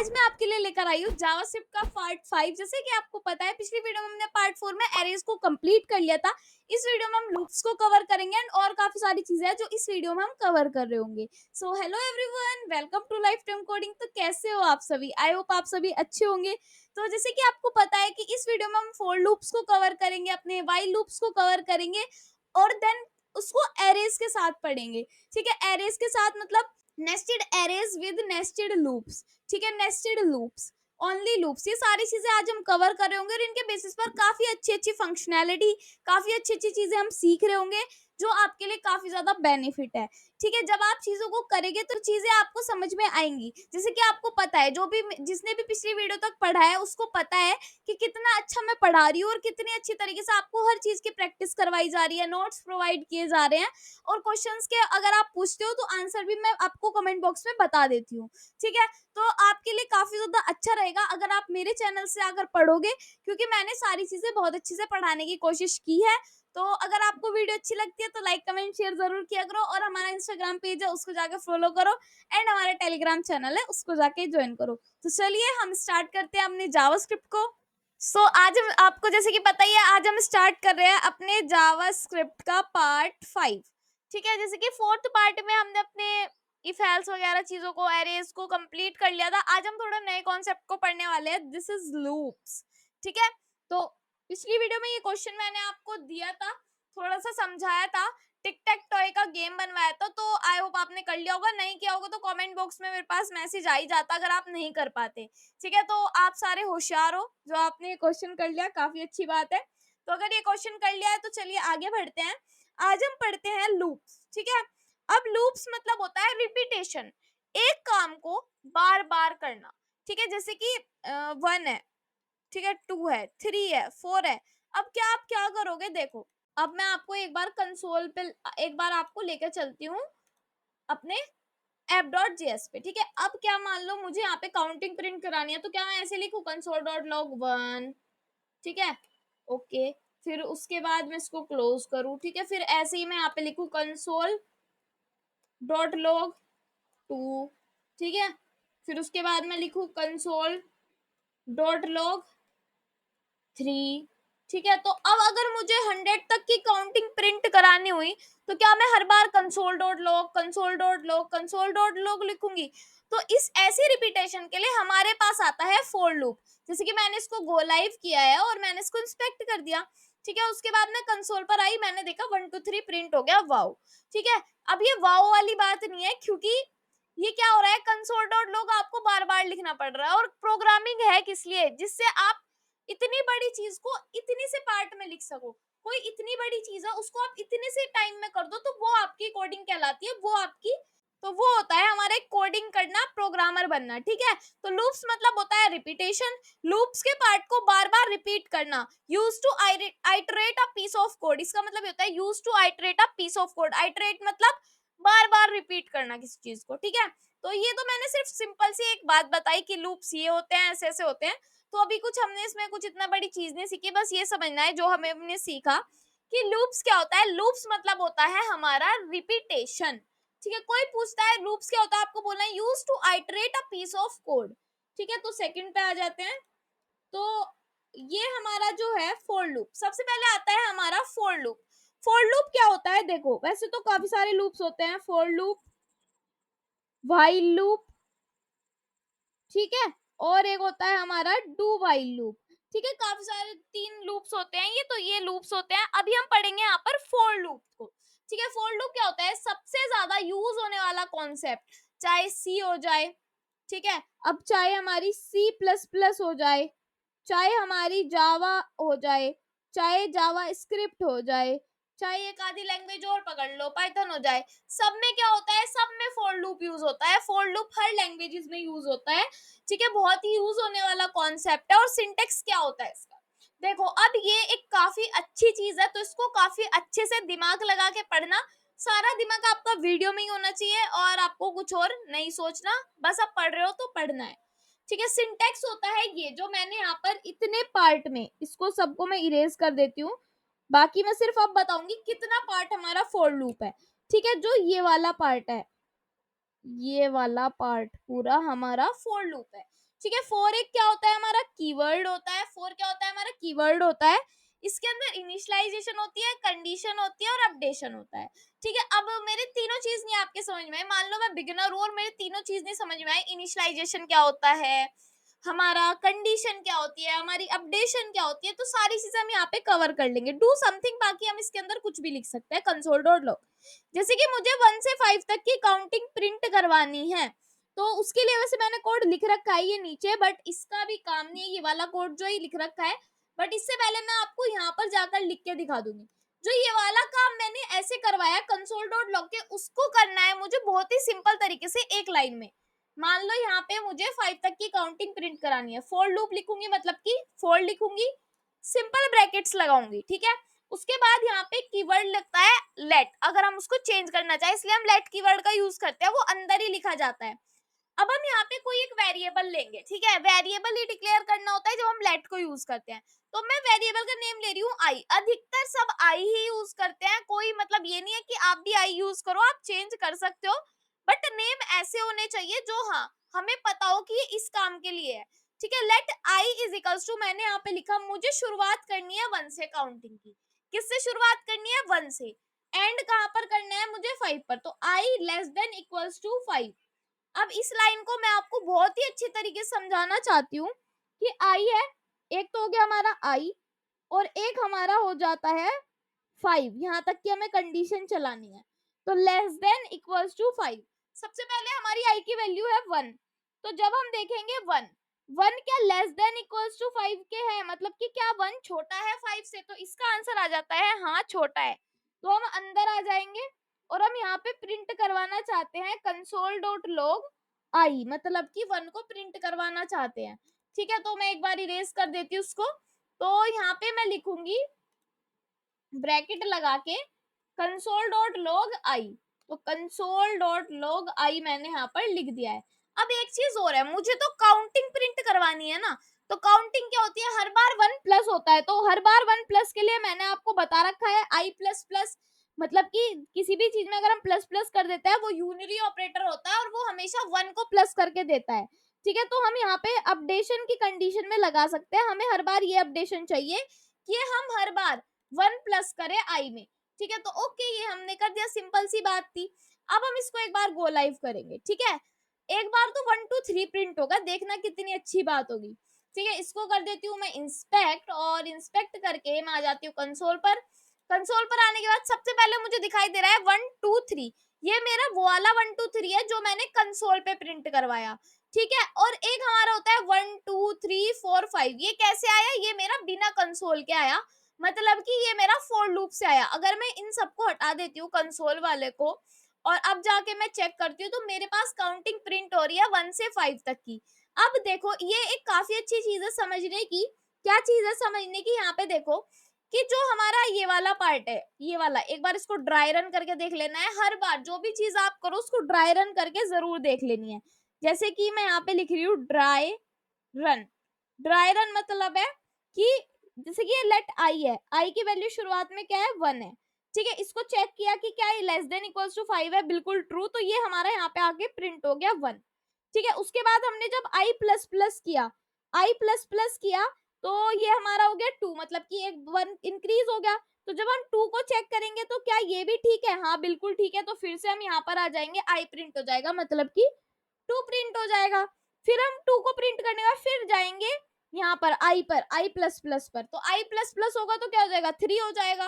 आज मैं आपके लिए लेकर आई हूँ जावास्क्रिप्ट का पार्ट 5। जैसे कि आपको पता है पिछली वीडियो में हमने पार्ट 4 में एरेज को कंप्लीट कर लिया था। इस वीडियो में हम लूप्स को कवर करेंगे एंड और काफी सारी चीजें हैं जो इस वीडियो में हम कवर कर रहे होंगे। So hello everyone, welcome to lifetime coding. तो कैसे हो आप सभी? आई होप आप सभी अच्छे होंगे। तो जैसे कि आपको पता है कि इस वीडियो में हम फोर लूप्स को कवर करेंगे, अपने वाइल लूप्स को कवर करेंगे और देन उसको एरेज के साथ पढ़ेंगे। ठीक है, एरेज के साथ मतलब nested arrays with nested loops. ठीक है, नेस्टेड लूप्स, ओनली लूप्स, ये सारी चीजें आज हम कवर कर रहे होंगे और इनके बेसिस पर काफी अच्छी अच्छी फंक्शनैलिटी, काफी अच्छी अच्छी चीजें हम सीख रहे होंगे जो आपके लिए काफी ज्यादा बेनिफिट है। ठीक है, जब आप चीजों को करेंगे तो चीजें आपको समझ में आएंगी। जैसे कि आपको पता है, जो भी जिसने भी पिछली वीडियो तक पढ़ा है उसको पता है कि कितना अच्छा मैं पढ़ा रही हूँ और कितनी अच्छी तरीके से आपको हर चीज की प्रैक्टिस करवाई जा रही है, नोट्स प्रोवाइड किए जा रहे हैं और क्वेश्चंस के अगर आप पूछते हो तो आंसर भी मैं आपको कमेंट बॉक्स में बता देती हूँ। ठीक है, तो आपके लिए काफी ज्यादा अच्छा रहेगा अगर आप मेरे चैनल से आकर पढ़ोगे, क्योंकि मैंने सारी चीजें बहुत अच्छे से पढ़ाने की कोशिश की है। तो अगर आपको वीडियो अच्छी लगती है तो लाइक कमेंट शेयर जरूर किया करो और हमारा इंस्टाग्राम पेज है उसको जाके फॉलो करो एंड हमारा टेलीग्राम चैनल है उसको जाके ज्वाइन करो। तो चलिए हम स्टार्ट करते हैं अपने जावास्क्रिप्ट को। आज आपको जैसे कि पता ही है, आज हम स्टार्ट कर रहे हैं अपने जावास्क्रिप्ट का पार्ट 5। ठीक है, जैसे कि फोर्थ पार्ट में हमने अपने इफ एल्स वगैरह चीजों को, एरेज को कंप्लीट कर लिया था। आज हम थोड़ा नए कॉन्सेप्ट को पढ़ने वाले हैं, दिस इज लूप्स। ठीक है, तो पिछली वीडियो में ये क्वेश्चन मैंने आपको दिया था, थोड़ा सा समझाया था, टिक टैक टॉय का गेम बनवाया था। तो आई होप आपने कर लिया होगा, नहीं किया होगा तो कमेंट बॉक्स में मेरे पास मैसेज आ ही जाता अगर आप नहीं कर पाते। ठीक है, तो आप सारे होशियार हो जो आपने ये क्वेश्चन कर लिया, काफी अच्छी बात है। तो अगर ये क्वेश्चन कर लिया है तो चलिए आगे बढ़ते हैं। आज हम पढ़ते हैं लूप्स। ठीक है, अब लूप्स मतलब होता है रिपीटेशन, एक काम को बार बार करना। ठीक है, जैसे कि 1 है, ठीक है, 2 है, 3 है, 4 है। अब आप क्या करोगे, देखो अब मैं आपको एक बार कंसोल पे, एक बार आपको लेकर चलती हूँ अपने app.js पे। ठीक है, अब क्या मान लो मुझे यहाँ पे काउंटिंग प्रिंट करानी है, तो क्या मैं ऐसे लिखूँ console.log1। ठीक है, ओके, फिर उसके बाद मैं इसको क्लोज करूँ। ठीक है, फिर ऐसे ही मैं यहाँ पे लिखूँ console.log2। ठीक है, फिर उसके बाद मैं लिखूँ console.log3। ठीक है, तो अब अगर मुझे 100 तक की काउंटिंग प्रिंट करानी हुई तो क्या मैं हर बार console.log लिखूंगी? तो इस ऐसी रिपीटेशन के लिए हमारे पास आता है फॉर लूप। जैसे कि मैंने इसको गो लाइव किया है और मैंने इसको इंस्पेक्ट कर दिया। ठीक है, उसके बाद मैं कंसोल पर आई, मैंने देखा 1 2 3 प्रिंट हो गया, वाओ। ठीक है, अब ये वाओ वाली बात नहीं है, क्योंकि ये क्या हो रहा है, console.log आपको बार बार लिखना पड़ रहा है और प्रोग्रामिंग है किस लिए, जिससे आप इतनी बड़ी चीज को इतनी से पार्ट में लिख सको। कोई इतनी बड़ी चीज है उसको आप इतने से टाइम में कर दो तो वो आपकी कोडिंग कहलाती है, वो आपकी, तो वो होता है हमारे कोडिंग करना, प्रोग्रामर बनना। ठीक है, तो लूप्स मतलब होता है रिपीटेशन, लूप्स के पार्ट को बार बार रिपीट करना। Use to iterate a piece of code, इसका मतलब होता है use to iterate a piece of code. Iterate मतलब बार बार रिपीट करना किसी चीज को। ठीक है, तो ये तो मैंने सिर्फ सिंपल सी एक बात बताई कि लूप्स ये होते हैं, ऐसे ऐसे होते हैं। तो अभी कुछ हमने इसमें कुछ इतना बड़ी चीज नहीं सीखी, बस ये समझना है जो हमें हमने सीखा कि लूप्स क्या होता है। लूप्स मतलब होता है हमारा रिपीटेशन। ठीक है, कोई पूछता है लूप्स क्या होता है, आपको बोलना है use to iterate a piece of code. ठीक है, तो सेकंड पे आ जाते हैं। तो ये हमारा जो है फॉर लूप, सबसे पहले आता है हमारा फॉर लूप। फॉर लूप क्या होता है, देखो वैसे तो काफी सारे लूप्स होते हैं, फॉर लूप, व्हाइल लूप, ठीक है, और एक होता है हमारा डू व्हाइल लूप। ठीक है, काफी सारे 3 लूप्स होते हैं ये, तो ये लूप्स होते हैं। अभी हम पढ़ेंगे यहाँ पर फॉर लूप को। ठीक है, फॉर लूप क्या होता है, सबसे ज्यादा यूज होने वाला कॉन्सेप्ट, चाहे सी हो जाए, ठीक है, अब चाहे हमारी सी प्लस प्लस हो जाए, चाहे हमारी जावा हो जाए, चाहे जावा स्क्रिप्ट हो जाए, चाहे एक आधी लैंग्वेज और पकड़ लो, पाइथन हो जाए, सब में क्या होता है, सब में फॉर लूप यूज होता है। फॉर लूप हर लैंग्वेजेस में यूज होता है। ठीक है, बहुत ही यूज होने वाला कॉन्सेप्ट है। और सिंटेक्स क्या होता है इसका, देखो अब ये एक काफी अच्छी चीज है, तो इसको काफी अच्छे से दिमाग लगा के पढ़ना। सारा दिमाग आपका वीडियो में ही होना चाहिए और आपको कुछ और नहीं सोचना, बस आप पढ़ रहे हो तो पढ़ना है। ठीक है, सिंटेक्स होता है ये जो मैंने यहाँ पर इतने पार्ट में, इसको सबको मैं इरेज कर देती हूँ, बाकी मैं सिर्फ अब बताऊंगी कितना पार्ट हमारा फॉर लूप है। ठीक है, जो ये वाला पार्ट है, ये वाला पार्ट पूरा हमारा फॉर लूप है। ठीक है। फॉर एक क्या होता है हमारा, कीवर्ड होता है। फॉर क्या होता है हमारा, कीवर्ड होता है। इसके अंदर इनिशियलाइजेशन होती है, कंडीशन होती है और अपडेशन होता है। ठीक है। अब मेरे तीनों चीज नहीं आपके समझ में आई, मान लो मैं बिगिनर हूँ और मेरे तीनों चीज नहीं समझ में आई, इनिशियलाइजेशन क्या होता है, हमारा कंडीशन क्या होती है, हमारी अपडेशन क्या होती है, तो सारी चीजें हम यहाँ पे कवर कर लेंगे। डू समथिंग, बाकी हम इसके अंदर कुछ भी लिख सकते हैं, कंसोल डॉट लॉग। जैसे कि मुझे 1 से 5 तक की काउंटिंग प्रिंट करवानी है, तो उसके लिए वैसे मैंने कोड लिख रखा है ये नीचे, बट इसका भी काम नहीं है, ये वाला कोड जो ही लिख रखा है। बट इससे पहले मैं आपको यहाँ पर जाकर लिख के दिखा दूंगी। जो ये वाला काम मैंने ऐसे करवाया कंसोल डॉट लॉग के, उसको करना है मुझे बहुत ही सिंपल तरीके से एक लाइन में। मान लो यहाँ पे मुझे 5 तक की काउंटिंग प्रिंट करानी है, फोर लूप लिखूंगी, मतलब कि फोर लिखूंगी, सिंपल ब्रैकेट्स लगाऊंगी, ठीक है। उसके बाद यहाँ पे कीवर्ड लगता है लेट, अगर हम उसको चेंज करना चाहे, इसलिए हम लेट कीवर्ड का यूज करते हैं, वो अंदर ही लिखा जाता है। अब हम यहाँ पे कोई एक वेरिएबल लेंगे, ठीक है, वेरिएबल ही डिक्लेयर करना होता है जब हम लेट को यूज करते हैं। तो मैं वेरिएबल का नेम ले रही हूँ आई, अधिकतर सब आई ही यूज करते हैं, कोई मतलब ये नहीं है कि आप भी आई यूज करो, आप चेंज कर सकते हो, बट नेम ऐसे होने चाहिए जो हाँ हमें पता हो कि ये इस काम के लिए है। ठीक है। Let i is equals to, मैंने यहाँ पे लिखा मुझे शुरुआत करनी है 1 से काउंटिंग की। किससे शुरुआत करनी है, 1 से। एंड कहाँ पर करना है मुझे, 5 पर, तो आई लेस देन इक्वल्स टू 5। अब इस लाइन को मैं आपको बहुत ही अच्छे तरीके से समझाना चाहती हूँ कि आई है, एक तो हो गया हमारा आई, और एक हमारा हो जाता है 5, यहाँ तक की हमें कंडीशन चलानी है। तो लेस देन इक्वल्स टू 5, सबसे पहले हमारी आई की वैल्यू है 1, तो जब हम देखेंगे 1, 1 क्या लेस देन इक्वल्स टू 5 के है, मतलब कि क्या 1 छोटा है 5 से, तो इसका आंसर आ जाता है हाँ छोटा है। तो हम अंदर आ जाएंगे और हम यहाँ पे प्रिंट करवाना चाहते हैं कंसोल डॉट लॉग आई, मतलब कि 1 को प्रिंट करवाना चाहते हैं। ठीक है, तो मैं एक बार इरेज कर देती हूँ उसको। तो यहाँ पे मैं लिखूंगी ब्रैकेट लगा के कंसोल डॉट लॉग आई, तो कंसोल डॉट लॉग आई मैंने यहाँ पर लिख दिया है। अब एक चीज और है, मुझे तो काउंटिंग प्रिंट करवानी है ना, तो काउंटिंग क्या होती है, हर बार 1 प्लस होता है, तो हर बार 1 प्लस के लिए मैंने आपको बता रखा है आई प्लस प्लस, मतलब कि किसी भी चीज में अगर हम प्लस प्लस कर देते हैं वो यूनिरी ऑपरेटर होता है और वो हमेशा 1 को प्लस करके देता है। ठीक है, तो हम यहाँ पे अपडेशन की कंडीशन में लगा सकते हैं, हमें हर बार ये अपडेशन चाहिए कि हम हर बार 1 प्लस करें आई में। ठीक है, तो ओके, ये हमने कर दिया, सिंपल सी बात थी। अब हम इसको एक बार गो लाइव करेंगे, ठीक है। एक बार तो 1 2 3 प्रिंट होगा, देखना कितनी अच्छी बात होगी। ठीक है, इसको कर देती हूँ मैं इंस्पेक्ट, और इंस्पेक्ट करके मैं आ जाती हूँ कंसोल पर। कंसोल पर आने के बाद सबसे पहले मुझे दिखाई दे रहा है 1 2 3, ये मेरा वो वाला 1 2 3 है जो मैंने कंसोल पे प्रिंट करवाया। ठीक है, और एक हमारा होता है 1 2 3 4 5, ये कैसे आया, ये मेरा बिना कंसोल के आया, मतलब कि ये मेरा फोर लूप से आया। अगर मैं इन सबको हटा देती हूँ कंसोल वाले को और अब जाके मैं चेक करती हूँ, तो मेरे पास काउंटिंग प्रिंट हो रही है 1 से 5 तक की। अब देखो, ये एक काफी अच्छी चीज है समझने की। क्या चीज है समझने की, यहाँ पे देखो कि जो हमारा ये वाला पार्ट है, ये वाला, एक बार इसको ड्राई रन करके देख लेना है। हर बार जो भी चीज आप करो उसको ड्राई रन करके जरूर देख लेनी है। जैसे कि मैं यहाँ पे लिख रही हूँ ड्राई रन। ड्राई रन मतलब है कि जैसे कि ये लेट आई है, आई की वैल्यू शुरुआत में क्या है, 1 है। ठीक है, इसको चेक किया कि क्या ये लेस देन इक्वल्स टू 5 है, बिल्कुल ट्रू, तो ये हमारा यहाँ पे आके प्रिंट हो गया 1। ठीक है, उसके बाद हमने जब आई प्लस प्लस किया, आई प्लस प्लस किया, तो ये हमारा हो गया 2, मतलब कि एक 1 इंक्रीज हो गया। तो जब हम 2 को चेक करेंगे तो क्या ये भी ठीक है, हाँ बिल्कुल ठीक है, तो फिर से हम यहाँ पर आ जाएंगे, आई प्रिंट हो जाएगा, मतलब कि 2 प्रिंट हो जाएगा। फिर हम 2 को प्रिंट करने का फिर जाएंगे यहाँ पर आई पर, आई प्लस प्लस पर, तो आई प्लस प्लस होगा तो क्या हो जाएगा, 3 हो जाएगा।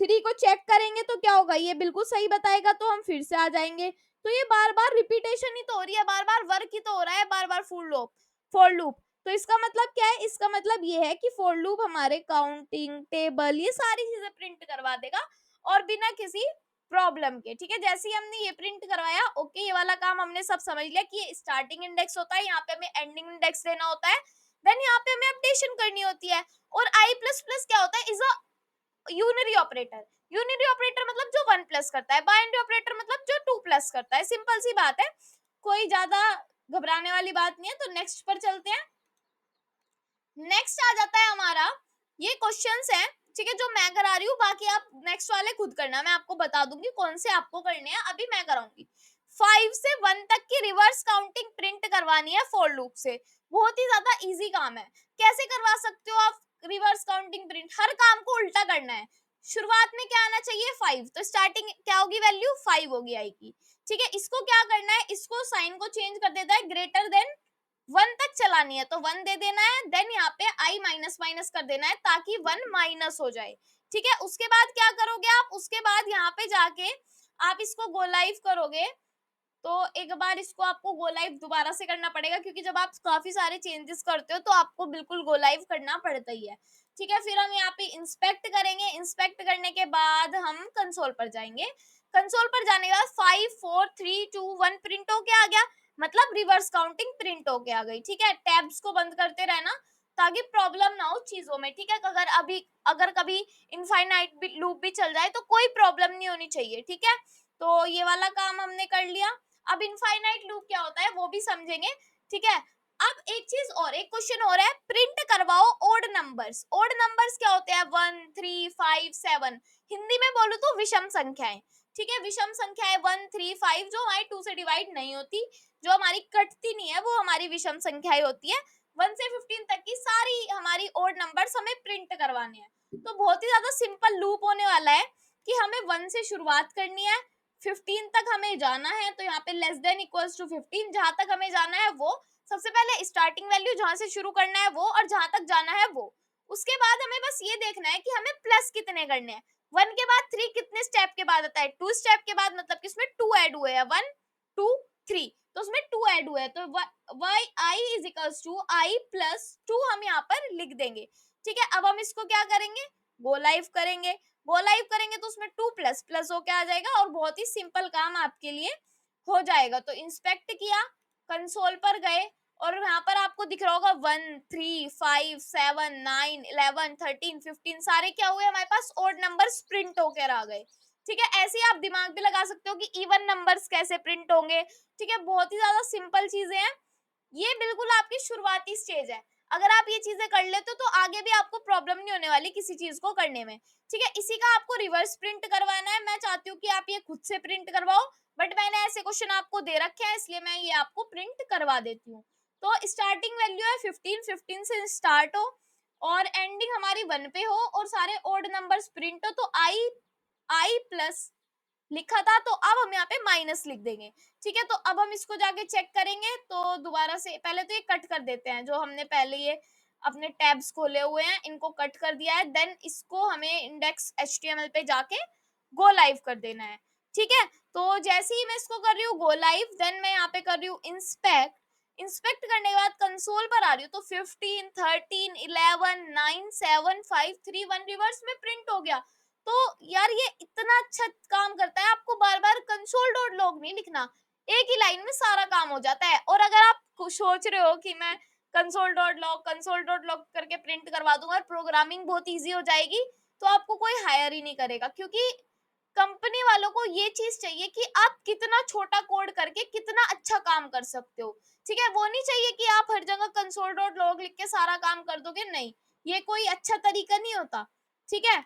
3 को चेक करेंगे तो क्या होगा, ये बिल्कुल सही बताएगा, तो हम फिर से आ जाएंगे। तो ये बार बार रिपीटेशन ही तो हो रही है, बार बार वर्क ही तो हो रहा है, बार बार फॉर लूप। तो इसका मतलब क्या है, इसका मतलब ये है कि फॉर लूप हमारे काउंटिंग टेबल ये सारी चीजें प्रिंट करवा देगा और बिना किसी प्रॉब्लम के। ठीक है, जैसे ही हमने ये प्रिंट करवाया, ओके, ये वाला काम हमने सब समझ लिया कि ये स्टार्टिंग इंडेक्स होता है, यहाँ पे हमें एंडिंग इंडेक्स लेना होता है, देन यहाँ पे हमें अपडेशन करनी होती है। और आई प्लस प्लस क्या होता है, is a unary operator. Unary operator मतलब जो 1 प्लस करता है, बाइनरी ऑपरेटर मतलब जो 2 प्लस करता है, सिंपल सी बात है, कोई ज्यादा घबराने वाली बात नहीं है। तो नेक्स्ट पर चलते हैं। नेक्स्ट आ जाता है हमारा, ये क्वेश्चंस है, ठीक है, जो मैं करा रही हूँ, बाकी आप नेक्स्ट वाले खुद करना, मैं आपको बता दूंगी कौन से आपको करने हैं, अभी मैं कराऊंगी। 5 से 1 तक की रिवर्स काउंटिंग प्रिंट करवानी है फॉर लूप से। बहुत ही ज्यादा इजी काम है। कैसे करवा सकते हो आप रिवर्स काउंटिंग प्रिंट? हर काम को उल्टा करना है। शुरुआत में क्या आना चाहिए? 5, तो स्टार्टिंग क्या होगी? वैल्यू 5 होगी आई की। ठीक है, इसको क्या करना है? इसको साइन को चेंज कर देता है, ग्रेटर देन 1 तक चलानी है तो 1 दे देना है, देन यहाँ पे आई माइनस माइनस कर देना है ताकि 1 माइनस हो जाए। ठीक है, उसके बाद क्या करोगे आप? उसके बाद यहाँ पे जाके आप इसको गो लाइव करोगे, तो एक बार इसको आपको गो लाइव दोबारा से करना पड़ेगा, क्योंकि जब आप काफी सारे चेंजेस करते हो तो आपको बिल्कुल गो लाइव करना पड़ता ही है। ठीक है, फिर हम यहाँ पे इंस्पेक्ट करेंगे। इंस्पेक्ट करने के बाद हम कंसोल पर जाएंगे। कंसोल पर जाने के बाद 5 4 3 2 1 प्रिंट होके आ गया, मतलब रिवर्स काउंटिंग प्रिंट होके आ गई। ठीक है, टैब्स को बंद करते रहना ताकि प्रॉब्लम ना हो चीजों में। ठीक है, अगर कभी इनफाइनाइट लूप भी चल जाए तो कोई प्रॉब्लम नहीं होनी चाहिए। ठीक है, तो ये वाला काम हमने कर लिया। अब इनफाइनाइट लूप क्या होता है वो भी समझेंगे। ठीक है, अब एक चीज और, एक क्वेश्चन और है, प्रिंट करवाओ ओड नंबर्स। ओड नंबर्स क्या होते हैं? 1 3 5 7, हिंदी में बोलूं तो विषम संख्याएं। ठीक है, विषम संख्याएं 1 3 5 जो हमारी 2 से डिवाइड नहीं होती, जो हमारी कटती नहीं है, वो हमारी विषम संख्याएं होती है। 1 से 15 तक की सारी हमारी ओड नंबर्स हमें प्रिंट करवाने हैं। तो बहुत ही ज्यादा सिंपल लूप होने वाला है कि हमें 1 से शुरुआत करनी है, 15 तक हमें जाना है, तो यहाँ पे लेस देन इक्वल्स टू 15, जहां तक हमें जाना है वो, सबसे पहले स्टार्टिंग वैल्यू जहां से शुरू करना है वो, और जहां तक जाना है वो। उसके बाद हमें बस ये देखना है कि हमें प्लस कितने करने हैं। 1 के बाद 3 कितने स्टेप के बाद आता है? 2 स्टेप के बाद, मतलब कि इसमें 2 ऐड हुए हैं, 1 2 3, तो उसमें 2 ऐड हुए हैं, तो y i is equals to i plus 2 हम यहाँ पर लिख देंगे। ठीक है, अब हम इसको क्या करेंगे? गो लाइव करेंगे। गो लाइव करेंगे तो उसमें 2 प्लस प्लस होके आ जाएगा और बहुत ही सिंपल काम आपके लिए हो जाएगा। तो इंस्पेक्ट किया, कंसोल पर गए, और यहाँ पर आपको दिख रहा होगा 1 3 5 7 9 11 13 15 सारे क्या हुए हमारे पास? ओड नंबर्स प्रिंट होकर आ गए। ठीक है, ऐसे ही आप दिमाग भी लगा सकते हो कि इवन नंबर्स कैसे प्रिंट होंगे। ठीक है, बहुत ही ज्यादा सिंपल चीजें हैं। ये बिल्कुल आपकी शुरुआती स्टेज है। अगर आप ये चीजें कर लेते हो तो आगे भी आपको प्रॉब्लम नहीं होने वाली किसी चीज को करने में। ठीक है, इसी का आपको रिवर्स प्रिंट करवाना है। मैं चाहती हूँ कि आप ये खुद से प्रिंट करवाओ, बट मैंने ऐसे क्वेश्चन आपको दे रखे हैं, इसलिए मैं ये आपको प्रिंट करवा देती हूँ। तो स्टार्टिंग वैल्यू है 15, 15 से स्टार्ट हो और एंडिंग हमारी 1 पे हो और सारे ओड नंबर्स प्रिंट हो, तो आई प्लस लिखा था, तो अब हम यहाँ पे माइनस लिख देंगे। ठीक है, तो अब हम इसको जाके चेक करेंगे, तो दोबारा से पहले तो ये कट कर देते हैं, जो हमने पहले ये अपने टैब्स खोले हुए हैं इनको कट कर दिया है, देन इसको हमें इंडेक्स एचटीएमएल पे जाके गो लाइव कर देना है। ठीक है, तो जैसे ही मैं इसको कर रही हूँ गो लाइव, देन मैं यहाँ पे कर रही हूँ इंस्पेक्ट। इंस्पेक्ट करने के बाद कंसोल पर आ रही हूँ, तो 15 13 11 9 7 5 3 1 रिवर्स में प्रिंट हो गया। तो यार ये इतना अच्छा काम करता है, आपको बार बार कंसोल डॉट लॉग नहीं लिखना, एक ही लाइन में सारा काम हो जाता है। और अगर आप सोच रहे हो कि मैं कंसोल डॉट लॉग करके प्रिंट करवा दूंगा और प्रोग्रामिंग बहुत इजी हो जाएगी, तो आपको कोई हायर ही नहीं करेगा, क्योंकि कंपनी वालों को ये चीज चाहिए कि आप कितना छोटा कोड करके कितना अच्छा काम कर सकते हो। ठीक है, वो नहीं चाहिए कि आप हर जगह कंसोल डॉट लॉग लिख के सारा काम कर दोगे, नहीं, ये कोई अच्छा तरीका नहीं होता। ठीक है,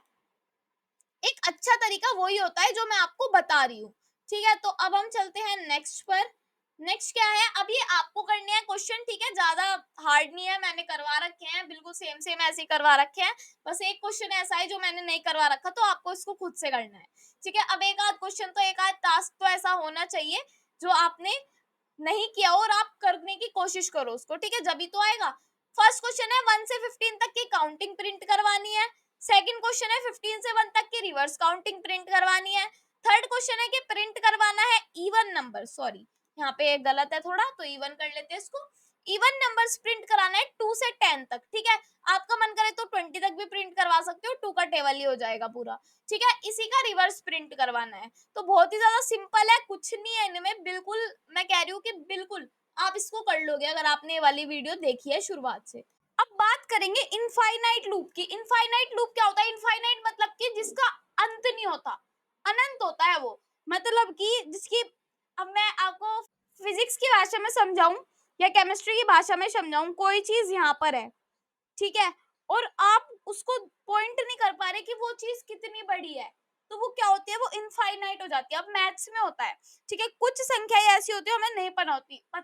एक अच्छा तरीका वही होता है जो मैं आपको बता रही हूँ। ठीक है, तो अब हम चलते हैं नेक्स्ट पर। नेक्स्ट क्या है? अब ये आपको करने हैं क्वेश्चन। ठीक है, ज्यादा हार्ड नहीं है, मैंने करवा रखे हैं बिल्कुल सेम सेम ऐसे ही करवा रखे हैं। बस एक क्वेश्चन ऐसा है जो मैंने नहीं करवा रखा, तो आपको इसको खुद से करना है। ठीक है, अब एक आध क्वेश्चन तो एक आध टास्क तो ऐसा होना चाहिए जो आपने नहीं किया और आप करने की कोशिश करो उसको। ठीक है, जब तो आएगा। फर्स्ट क्वेश्चन है 1 से 15 तक की काउंटिंग प्रिंट करवानी है। सेकंड क्वेश्चन है 15 से 1 तक की रिवर्स काउंटिंग प्रिंट करवानी है। थर्ड क्वेश्चन है कि प्रिंट करवाना है इवन नंबर, सॉरी यहाँ पे गलत है थोड़ा, तो इवन कर लेते हैं इसको। इवन नंबर्स प्रिंट कराना है 2 से 10 तक। ठीक है, आपका मन करे तो 20 तक भी प्रिंट करवा सकते हो, 2 का टेबल ही हो जाएगा पूरा। ठीक है, इसी का रिवर्स प्रिंट करवाना है। तो बहुत ही ज्यादा सिंपल है, कुछ नहीं है इनमें, बिल्कुल मैं कह रही हूँ कि बिल्कुल आप इसको कर लोगे अगर आपने ये वाली वीडियो देखी है शुरुआत से। अब बात करेंगे इनफाइनाइट लूप की। इनफाइनाइट लूप क्या होता है? इनफाइनाइट मतलब कि जिसका अंत नहीं होता, अनंत होता है वो, मतलब कि जिसकी, अब मैं आपको फिजिक्स की भाषा में समझाऊं या केमिस्ट्री की भाषा में समझाऊं, कोई चीज यहाँ पर है, ठीक है, और आप उसको पॉइंट नहीं कर पा रहे कि वो चीज कितनी बड़ी है, तो वो क्या होती है, वो इनफाइनाइट हो जाती है। अब मैथ्स में होता है, ठीक है, कुछ संख्याएं ऐसी होती है हमें नहीं पता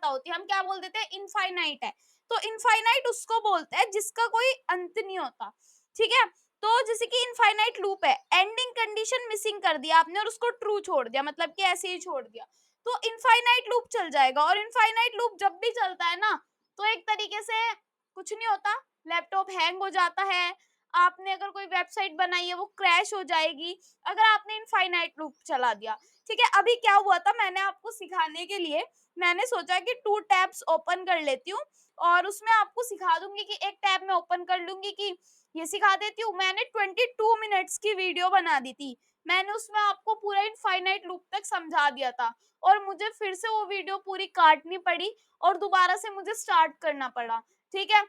होती, हम क्या बोल देते हैं, इनफाइनाइट है। तो इनफाइनाइट उसको बोलते हैं जिसका कोई अंत नहीं होता, ठीक है। तो जैसे कि इनफाइनाइट लूप है, एंडिंग कंडीशन मिसिंग कर दिया आपने और उसको ट्रू छोड़ दिया, मतलब कि ऐसे ही छोड़ दिया, तो इनफाइनाइट लूप चल जाएगा। और इनफाइनाइट लूप जब भी चलता है ना, तो एक तरीके से कुछ नहीं होता, लैपटॉप हैंग हो जाता है, आपने अगर कोई वेबसाइट बनाई है वो क्रैश हो जाएगी, अगर आपने इनफाइनाइट लूप चला दिया, ठीक है। अभी क्या हुआ था, मैंने आपको सिखाने के लिए मैंने सोचा कि 2 टैब्स ओपन कर लेती हूँ और उसमें आपको सिखा दूंगी कि एक टैब में ओपन कर लूंगी कि ये सिखा देती हूँ। मैंने 22 मिनट्स की वीडियो बना दी थी, मैंने उसमें आपको पूरा इनफाइनाइट लूप तक समझा दिया था, और मुझे फिर से वो वीडियो पूरी काटनी पड़ी और दोबारा से मुझे स्टार्ट करना पड़ा, ठीक है।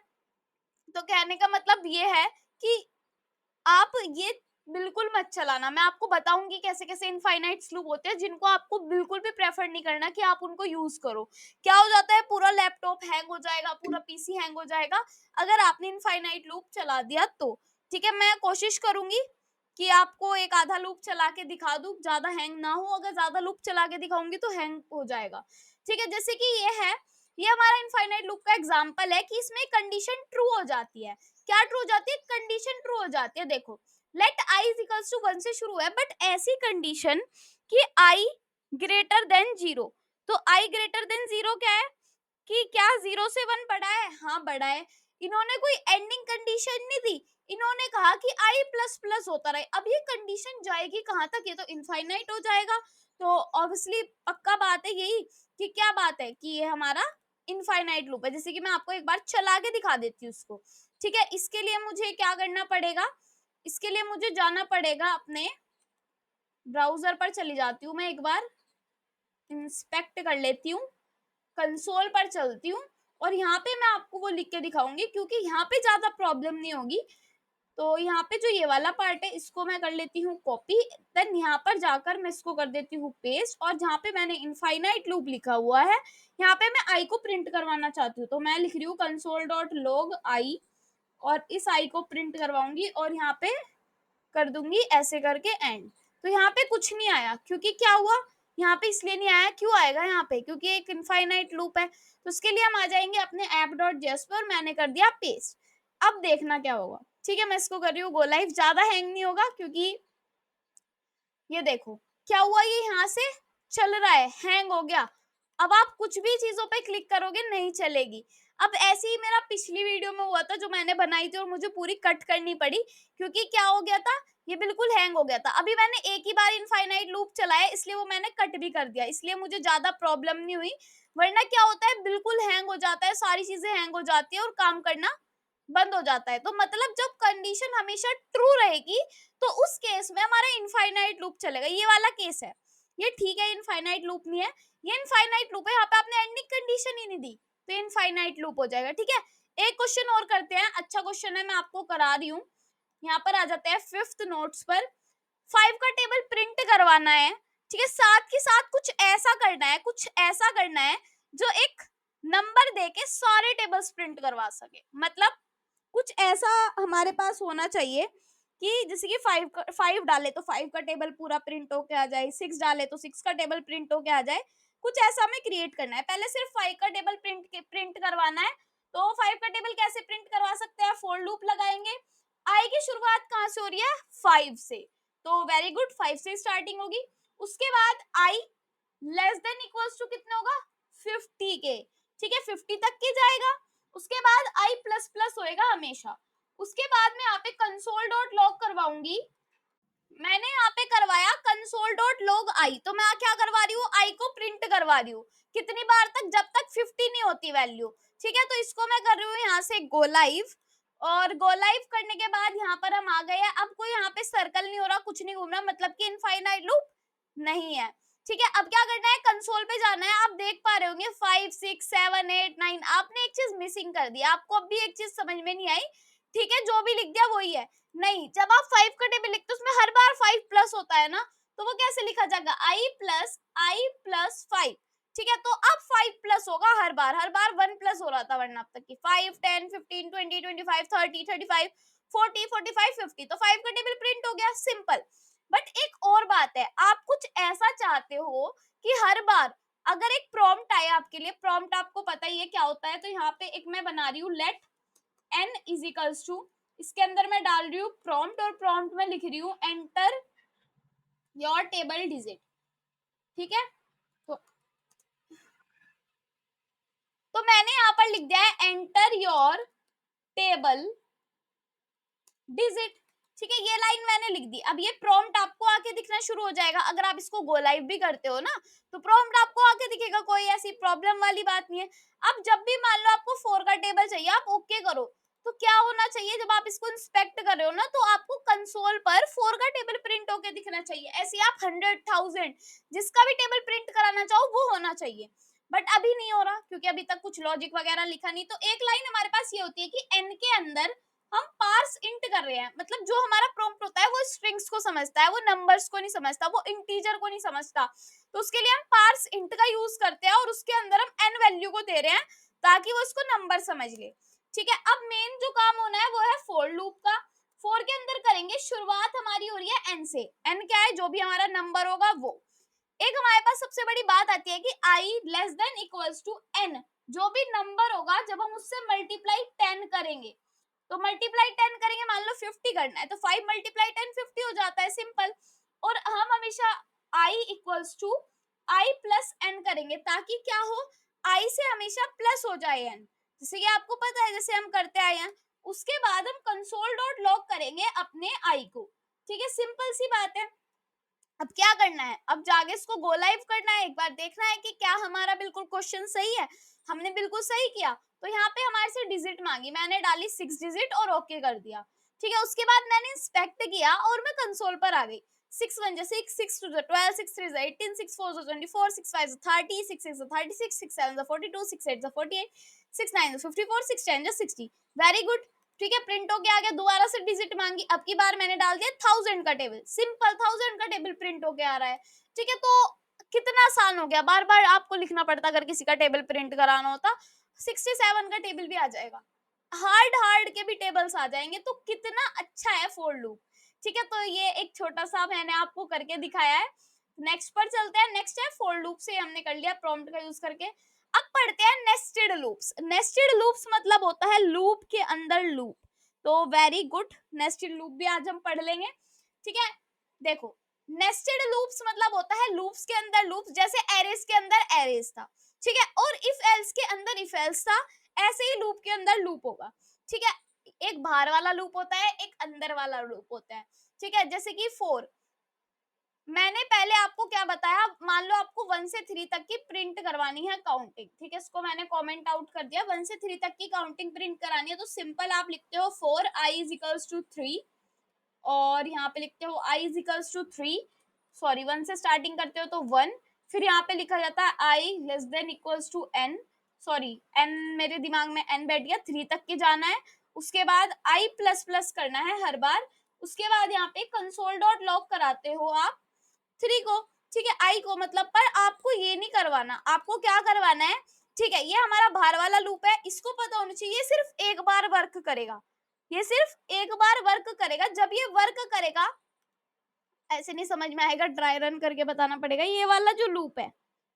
तो कहने का मतलब ये है कि आप ये बिल्कुल मत चलाना। मैं आपको बताऊंगी कैसे कैसे इनफाइनाइट लूप होते हैं जिनको आपको बिल्कुल भी प्रेफर नहीं करना कि आप उनको यूज करो। क्या हो जाता है, पूरा लैपटॉप हैंग हो जाएगा, पूरा पीसी हैंग हो जाएगा अगर आपने इनफाइनाइट लूप चला दिया तो, ठीक है। मैं कोशिश करूंगी कि आपको एक आधा लूप चला के दिखा दूं, ज्यादा हैंग ना हो, अगर ज्यादा लूप चला के दिखाऊंगी तो हैंग हो जाएगा, ठीक है। जैसे कि ये हमारा इनफाइनाइट लूप का एग्जांपल है कि इसमें कंडीशन ट्रू हो जाती है। क्या ट्रू हो जाती है, कंडीशन ट्रू हो जाती है। देखो, let i is equals to 1 से शुरू है, बट ऐसी कंडीशन कि आई ग्रेटर देन 0। तो आई ग्रेटर देन 0 क्या है, कि क्या 0 से 1 बड़ा है, हाँ बड़ा है। इन्होंने कोई एंडिंग कंडीशन नहीं दी, इन्होंने कहा कि आई प्लस प्लस होता रहे। अब ये कंडीशन जाएगी कहाँ तक, ये तो इनफाइनाइट हो जाएगा। तो ऑब्वियसली पक्का बात है यही, कि क्या बात है कि ये हमारा इनफाइनाइट लूप है। जैसे कि मैं आपको एक बार चला के दिखा देती हूँ उसको, ठीक है। इसके लिए मुझे क्या करना पड़ेगा, इसके लिए मुझे जाना पड़ेगा अपने ब्राउजर पर, चली जाती हूँ मैं एक बार, इंस्पेक्ट कर लेती हूँ, कंसोल पर चलती हूँ, और यहाँ पे मैं आपको वो लिख के दिखाऊंगी क्योंकि यहाँ पे ज्यादा प्रॉब्लम नहीं होगी। तो यहाँ पे जो ये वाला पार्ट है इसको मैं कर लेती हूँ कॉपी, देन यहाँ पर जाकर मैं इसको कर देती हूँ पेस्ट, और जहाँ पे मैंने इनफाइनाइट लूप लिखा हुआ है यहाँ पे मैं आई को प्रिंट करवाना चाहती हूँ, तो मैं लिख रही हूँ console.log आई, और इस आई को प्रिंट करवाऊंगी और यहाँ पे कर दूंगी ऐसे करके एंड। तो यहाँ पे कुछ नहीं आया, क्योंकि क्या हुआ, यहाँ पे इसलिए नहीं आया, क्यों आएगा यहाँ पे, क्योंकि एक इनफाइनाइट लूप है। तो उसके लिए हम आ जाएंगे अपने app.js पर, मैंने कर दिया पेस्ट। अब देखना क्या होगा, ठीक है। मैं इसको कर रही हूँ गो लाइव, ज्यादा हैंग नहीं होगा क्योंकि ये देखो क्या हुआ, ये यहाँ से चल रहा है, हैंग हो गया। अब आप कुछ भी चीजों पे क्लिक करोगे नहीं चलेगी। अब ऐसे ही मेरा पिछली वीडियो में हुआ था जो मैंने बनाई थी और मुझे पूरी कट करनी पड़ी, क्योंकि क्या हो गया था, ये बिल्कुल हैंग हो गया था। अभी मैंने एक ही बार इनफाइनाइट लूप चलाया इसलिए वो मैंने कट भी कर दिया, इसलिए मुझे ज्यादा प्रॉब्लम नहीं हुई। वरना क्या होता है, बिल्कुल हैंग हो जाता है, सारी चीजें हैंग हो जाती है और काम करना बंद हो जाता है। तो मतलब जब कंडीशन हमेशा ट्रू रहेगी तो उस केस में हमारा इनफाइनाइट लूप चलेगा। ये वाला केस है, ये ठीक है, इनफाइनाइट लूप नहीं है, ये इनफाइनाइट लूप है, यहाँ पे आपने एंडिंग कंडीशन ही नहीं दी, तो इनफाइनाइट लूप हो जाएगा, ठीक है। एक क्वेश्चन और करते हैं, अच्छा क्वेश्चन है, मैं आपको करा रही हूँ। यहाँ पर आ जाते हैं 5th नोट्स पर। 5 का टेबल प्रिंट करवाना है, ठीक है, साथ के साथ कुछ ऐसा करना है, कुछ ऐसा करना है जो एक नंबर दे के सारे टेबल्स प्रिंट करवा सके। मतलब कुछ ऐसा हमारे पास होना चाहिए कि जैसे कि 5 डाले तो 5 का टेबल पूरा प्रिंट होके आ जाए, 6 डाले तो 6 का टेबल प्रिंट होके आ जाए। कुछ ऐसा हमें क्रिएट करना है। पहले सिर्फ 5 का टेबल प्रिंट करवाना है। तो 5 का टेबल कैसे प्रिंट करवा सकते हैं, फॉर लूप लगाएंगे। आई की शुरुआत कहाँ से हो रही है, 5 से, तो वेरी गुड, 5 से स्टार्टिंग होगी। उसके बाद आई लेस देन इक्वल्स टू कितने होगा, 50 के, ठीक है, 50 तक की जाएगा। उसके बाद आई प्लस प्लस होएगा हमेशा। उसके बाद में यहाँ पे कंसोल डॉट लॉग करवाऊंगी, मैंने यहाँ पे करवाया कंसोल डॉट लॉग आई, तो मैं क्या करवा रही हूँ, आई को प्रिंट करवा रही हूँ। कितनी बार तक, जब तक 50 नहीं होती वैल्यू, ठीक है। तो इसको मैं कर रही हूँ यहाँ से गो लाइव, और गो लाइव करने के बाद यहाँ पर हम आ गए हैं। अब कोई यहाँ पे सर्कल नहीं हो रहा, कुछ नहीं घूम रहा, मतलब कि इनफाइनाइट लूप नहीं है, ठीक है। अब क्या करना है, कंसोल पे जाना है। आप देख पा रहे होंगे 5 6 7 8 9, आपने एक चीज मिसिंग कर दी, आपको अब भी एक चीज समझ में नहीं आई, ठीक है, जो भी लिख दिया वही है। नहीं, जब आप 5 का टेबल लिखते हो उसमें हर बार 5 प्लस होता है ना, तो वो कैसे लिखा जाएगा, आई प्लस 5, ठीक है। तो अब 5 प्लस होगा हर बार, 1 प्लस हो रहा था वरना अब तक की 5 10 15 20 25 30 35 40 45 50, तो 5 का टेबल प्रिंट हो गया, सिंपल। बट एक और बात है, आप कुछ ऐसा चाहते हो कि हर बार अगर एक प्रॉम्प्ट आए आपके लिए, प्रॉम्प्ट आपको पता ही है क्या होता है, तो यहाँ पे एक मैं बना रही हूँ let n is equals to, इसके अंदर मैं डाल रही हूँ प्रॉम्प्ट, और प्रॉम्प्ट में लिख रही हूँ एंटर योर टेबल डिजिट, ठीक है। तो, तो मैंने यहाँ पर लिख दिया है एंटर योर टेबल डिजिट, ठीक है, ये लाइन मैंने लिख दी। अब ये प्रॉम्प्ट आपको आके दिखना शुरू हो जाएगा, अगर आप इसको गो लाइव भी करते हो ना, तो प्रॉम्प्ट आपको आके दिखेगा, कोई ऐसी प्रॉब्लम वाली बात नहीं है। अब जब भी मान लो आपको 4 का टेबल चाहिए, आप ओके करो, तो क्या होना चाहिए, जब आप इसको इंस्पेक्ट कर रहे हो ना, तो आपको कंसोल पर 4 का टेबल प्रिंट होके दिखना चाहिए। ऐसे आप 100,000 जिसका भी टेबल प्रिंट कराना चाहो वो होना चाहिए, बट अभी नहीं हो रहा क्योंकि अभी तक कुछ लॉजिक वगैरह लिखा नहीं। तो एक लाइन हमारे पास ये होती है कि एन के अंदर हम पार्स इंट कर रहे हैं, मतलब जो हमारा प्रॉम्प्ट होता है वो स्ट्रिंग्स को समझता है, वो नंबर्स को नहीं समझता, वो इंटीजर को नहीं समझता। तो उसके लिए हम पार्स इंट का यूज करते हैं और उसके अंदर हम एन वैल्यू को दे रहे हैं ताकि वो उसको नंबर समझ ले, ठीक है। अब मेन जो काम होना है वो है फॉर लूप का। फॉर के अंदर करेंगे, शुरुआत हमारी हो रही है एन से, एन क्या है, जो भी हमारा नंबर होगा वो। एक हमारे पास सबसे बड़ी बात आती है कि i less than equals to n, जो भी नंबर होगा जब हम उससे मल्टीप्लाई 10 करेंगे, तो मल्टीप्लाई 10 करेंगे, मान लो 50 करना है, तो 5 मल्टीप्लाई 10 50 हो जाता है, सिंपल। और हम हमेशा i equals to i plus n करेंगे ताकि क्या हो, i से हमेशा प्लस हो जाए n, जैसे कि आपको पता है जैसे हम करते आए हैं। उसके बाद हम कंसोल डॉट लॉग करेंगे अपने i को, ठीक है, सिंपल सी बात है। अब क्या करना है, अब जाके इसको गो लाइव करना है, एक बार देखना है कि क्या हमारा बिल्कुल क्वेश्चन सही है, हमने बिल्कुल सही किया। तो यहाँ पे हमारे से डिजिट मांगी, मैंने डाली 6 डिजिट और ओके कर दिया, ठीक है। उसके बाद मैंने इंस्पेक्ट किया और मैं कंसोल पर आ गई। 6 1 जा 6, 6 2 जा 12, 6 3 जा 18, 6 4 जा 24, 6 5 जा 30, 6 6 जा 36, 6 7 जा 42, 6 8 जा 48, 6 9 जा 54, 6 10 जा 60। वेरी गुड, ठीक है, प्रिंट हो गया, आ गया। दोबारा से डिजिट मांगी, अब की बार मैंने डाल दिया 1000 का टेबल, सिंपल 1000 का टेबल प्रिंट होके आ रहा है, ठीक है। तो कितना आसान हो गया, बार बार आपको लिखना पड़ता अगर किसी का टेबल प्रिंट कराना होता। 67 का टेबल भी आ जाएगा, हार्ड हार्ड के भी टेबल्स आ जाएंगे, तो कितना अच्छा है फॉर लूप, ठीक है। तो ये एक छोटा सा मैंने आपको करके दिखाया है। नेक्स्ट पर चलते हैं, नेक्स्ट है फॉर लूप, से हमने कर लिया प्रॉम्प्ट का यूज करके। अब पढ़ते हैं नेस्टेड लूप्स। नेस्टेड लूप्स मतलब होता है लूप के अंदर लूप, तो वेरी गुड, नेस्टेड लूप भी आज हम पढ़ लेंगे, ठीक है। देखो, नेस्टेड लूप्स मतलब होता है लूप्स के अंदर लूप्स, जैसे एरेस के अंदर एरेस था, ठीक है, और इफ एल्स के अंदर इफ एल्स था, ऐसे ही लूप के अंदर लूप होगा, ठीक है। एक बाहर वाला लूप होता है, एक अंदर वाला लूप होता है, ठीक है। जैसे कि 4, मैंने पहले आपको क्या बताया, मान लो आपको 1 से 3 तक की प्रिंट करवानी है काउंटिंग, ठीक है, इसको मैंने कमेंट आउट कर दिया। 1 से 3 तक की काउंटिंग प्रिंट करानी है, तो सिंपल आप लिखते हो 4 i इज इक्वल्स टू 3, और यहाँ पे लिखते हो i is equals to 3, sorry 1 से स्टार्टिंग करते हो तो 1, फिर यहाँ पे लिखा जाता है i less than equals to n, sorry n मेरे दिमाग में n बैठ गया, 3 तक के जाना है। उसके बाद i प्लस प्लस करना है हर बार। उसके बाद यहाँ पे कंसोल डॉट लॉग कराते हो आप 3 को, ठीक है, आई को, मतलब पर आपको ये नहीं करवाना, आपको क्या करवाना है, ठीक है, ये हमारा बाहर वाला लूप है, इसको पता होना चाहिए ये सिर्फ एक बार वर्क करेगा, ये सिर्फ एक बार वर्क करेगा। जब ये वर्क करेगा, ऐसे नहीं समझ में आएगा, ड्राई रन करके बताना पड़ेगा। ये वाला जो लूप है,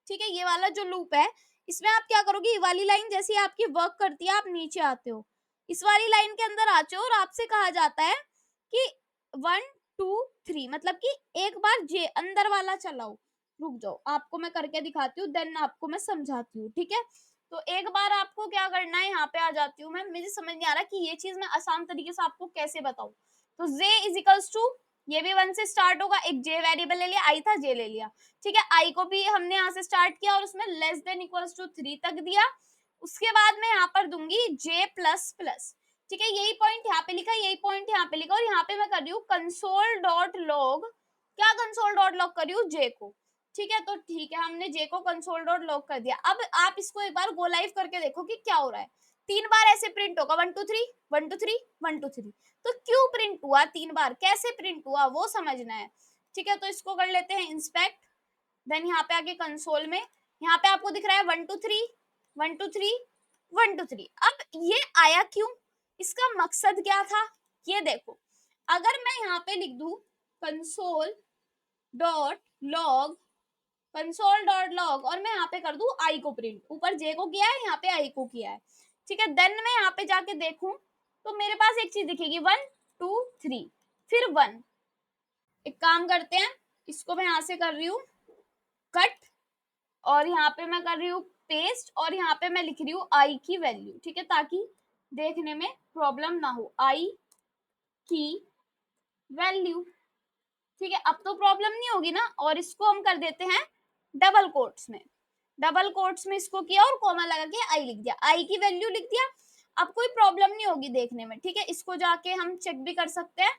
ठीक है, ये वाला जो लूप है, इसमें आप क्या करोगे, ये वाली लाइन जैसी आपकी वर्क करती है, आप नीचे आते हो, इस वाली लाइन के अंदर आते हो, और आपसे कहा जाता है कि 1 2 3, मतलब कि एक बार जे अंदर वाला चलाओ। रुक जाओ, आपको मैं करके दिखाती हूँ, देन आपको मैं समझाती हूँ, ठीक है। तो एक बार आपको क्या करना है, यहाँ पे आ जाती हूँ मैं, मुझे समझ नहीं आ रहा कि ये चीज मैं आसान तरीके से आपको कैसे बताऊं। तो जे इज इक्वल्स टू, ये भी 1 से स्टार्ट होगा, एक जे वेरिएबल ले लिया, आई था जे ले लिया, ठीक है। आई को भी हमने यहाँ से स्टार्ट किया और उसमें लेस देन इक्वल्स टू 3 तक दिया। उसके बाद मैं यहाँ पर दूंगी जे प्लस प्लस, ठीक है, यही पॉइंट यहाँ पे लिखा, यही पॉइंट यहाँ पे लिखा, और यहाँ पे मैं कर रही हूँ कंसोल डॉट लॉग, क्या कंसोल डॉट लॉग कर रही हूँ, जे को, ठीक है। तो ठीक है, हमने जे को कंसोल डॉट लॉग कर दिया। अब आप इसको एक बार गो लाइव करके देखो कि क्या हो रहा है। 3 बार ऐसे प्रिंट होगा, 1 2 3 1 2 3 1 2 3, तो क्यों प्रिंट हुआ 3 बार, कैसे प्रिंट हुआ वो समझना है, ठीक है। तो इसको कर लेते हैं इंस्पेक्ट, देन यहाँ पे आके कंसोल में, यहाँ पे आपको दिख रहा है 1 2 3 1 2 3 1 2 3। अब ये आया क्यों, इसका मकसद क्या था, ये देखो, अगर मैं यहाँ पे लिख दूं console dot log console dot log और मैं यहाँ पे कर दूं आई को प्रिंट, ऊपर जे को किया है, यहाँ पे आई को किया है, ठीक है। देन मैं यहाँ पे जाके देखूं तो मेरे पास एक चीज दिखेगी 1 2 3 फिर 1। एक काम करते हैं, इसको मैं यहाँ से कर रही हूँ कट और यहाँ पे मैं कर रही हूँ पेस्ट और यहाँ पे मैं लिख रही हूँ आई की वैल्यू, ठीक है, ताकि देखने में प्रॉब्लम ना हो। आई की वैल्यू, ठीक है, अब तो प्रॉब्लम नहीं होगी ना। और इसको हम कर देते हैं डबल कोट्स में, डबल कोट्स में इसको किया और कॉमा लगा के आई लिख दिया, आई की वैल्यू लिख दिया। अब कोई प्रॉब्लम नहीं होगी देखने में, ठीक है। इसको जाके हम चेक भी कर सकते हैं।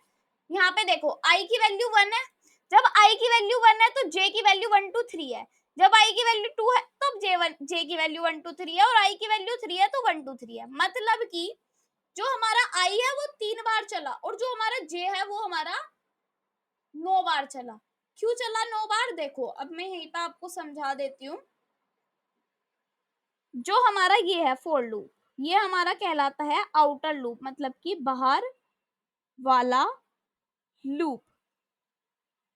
यहाँ पे देखो आई की वैल्यू 1 है, जब आई की वैल्यू 1 है तो जे की वैल्यू 1 2 3 है, जब आई की वैल्यू 2 है तो जे की वैल्यू 1 2 3 है और आई की वैल्यू 3 है तो 1 2 3 है। मतलब कि जो हमारा आई है वो 3 बार चला और जो हमारा जे है वो हमारा 9 बार चला। क्यों चला 9 बार, देखो अब मैं यहीं पे आपको समझा देती हूँ। जो हमारा ये है फॉर लूप, ये हमारा कहलाता है आउटर लूप, मतलब कि बाहर वाला लूप,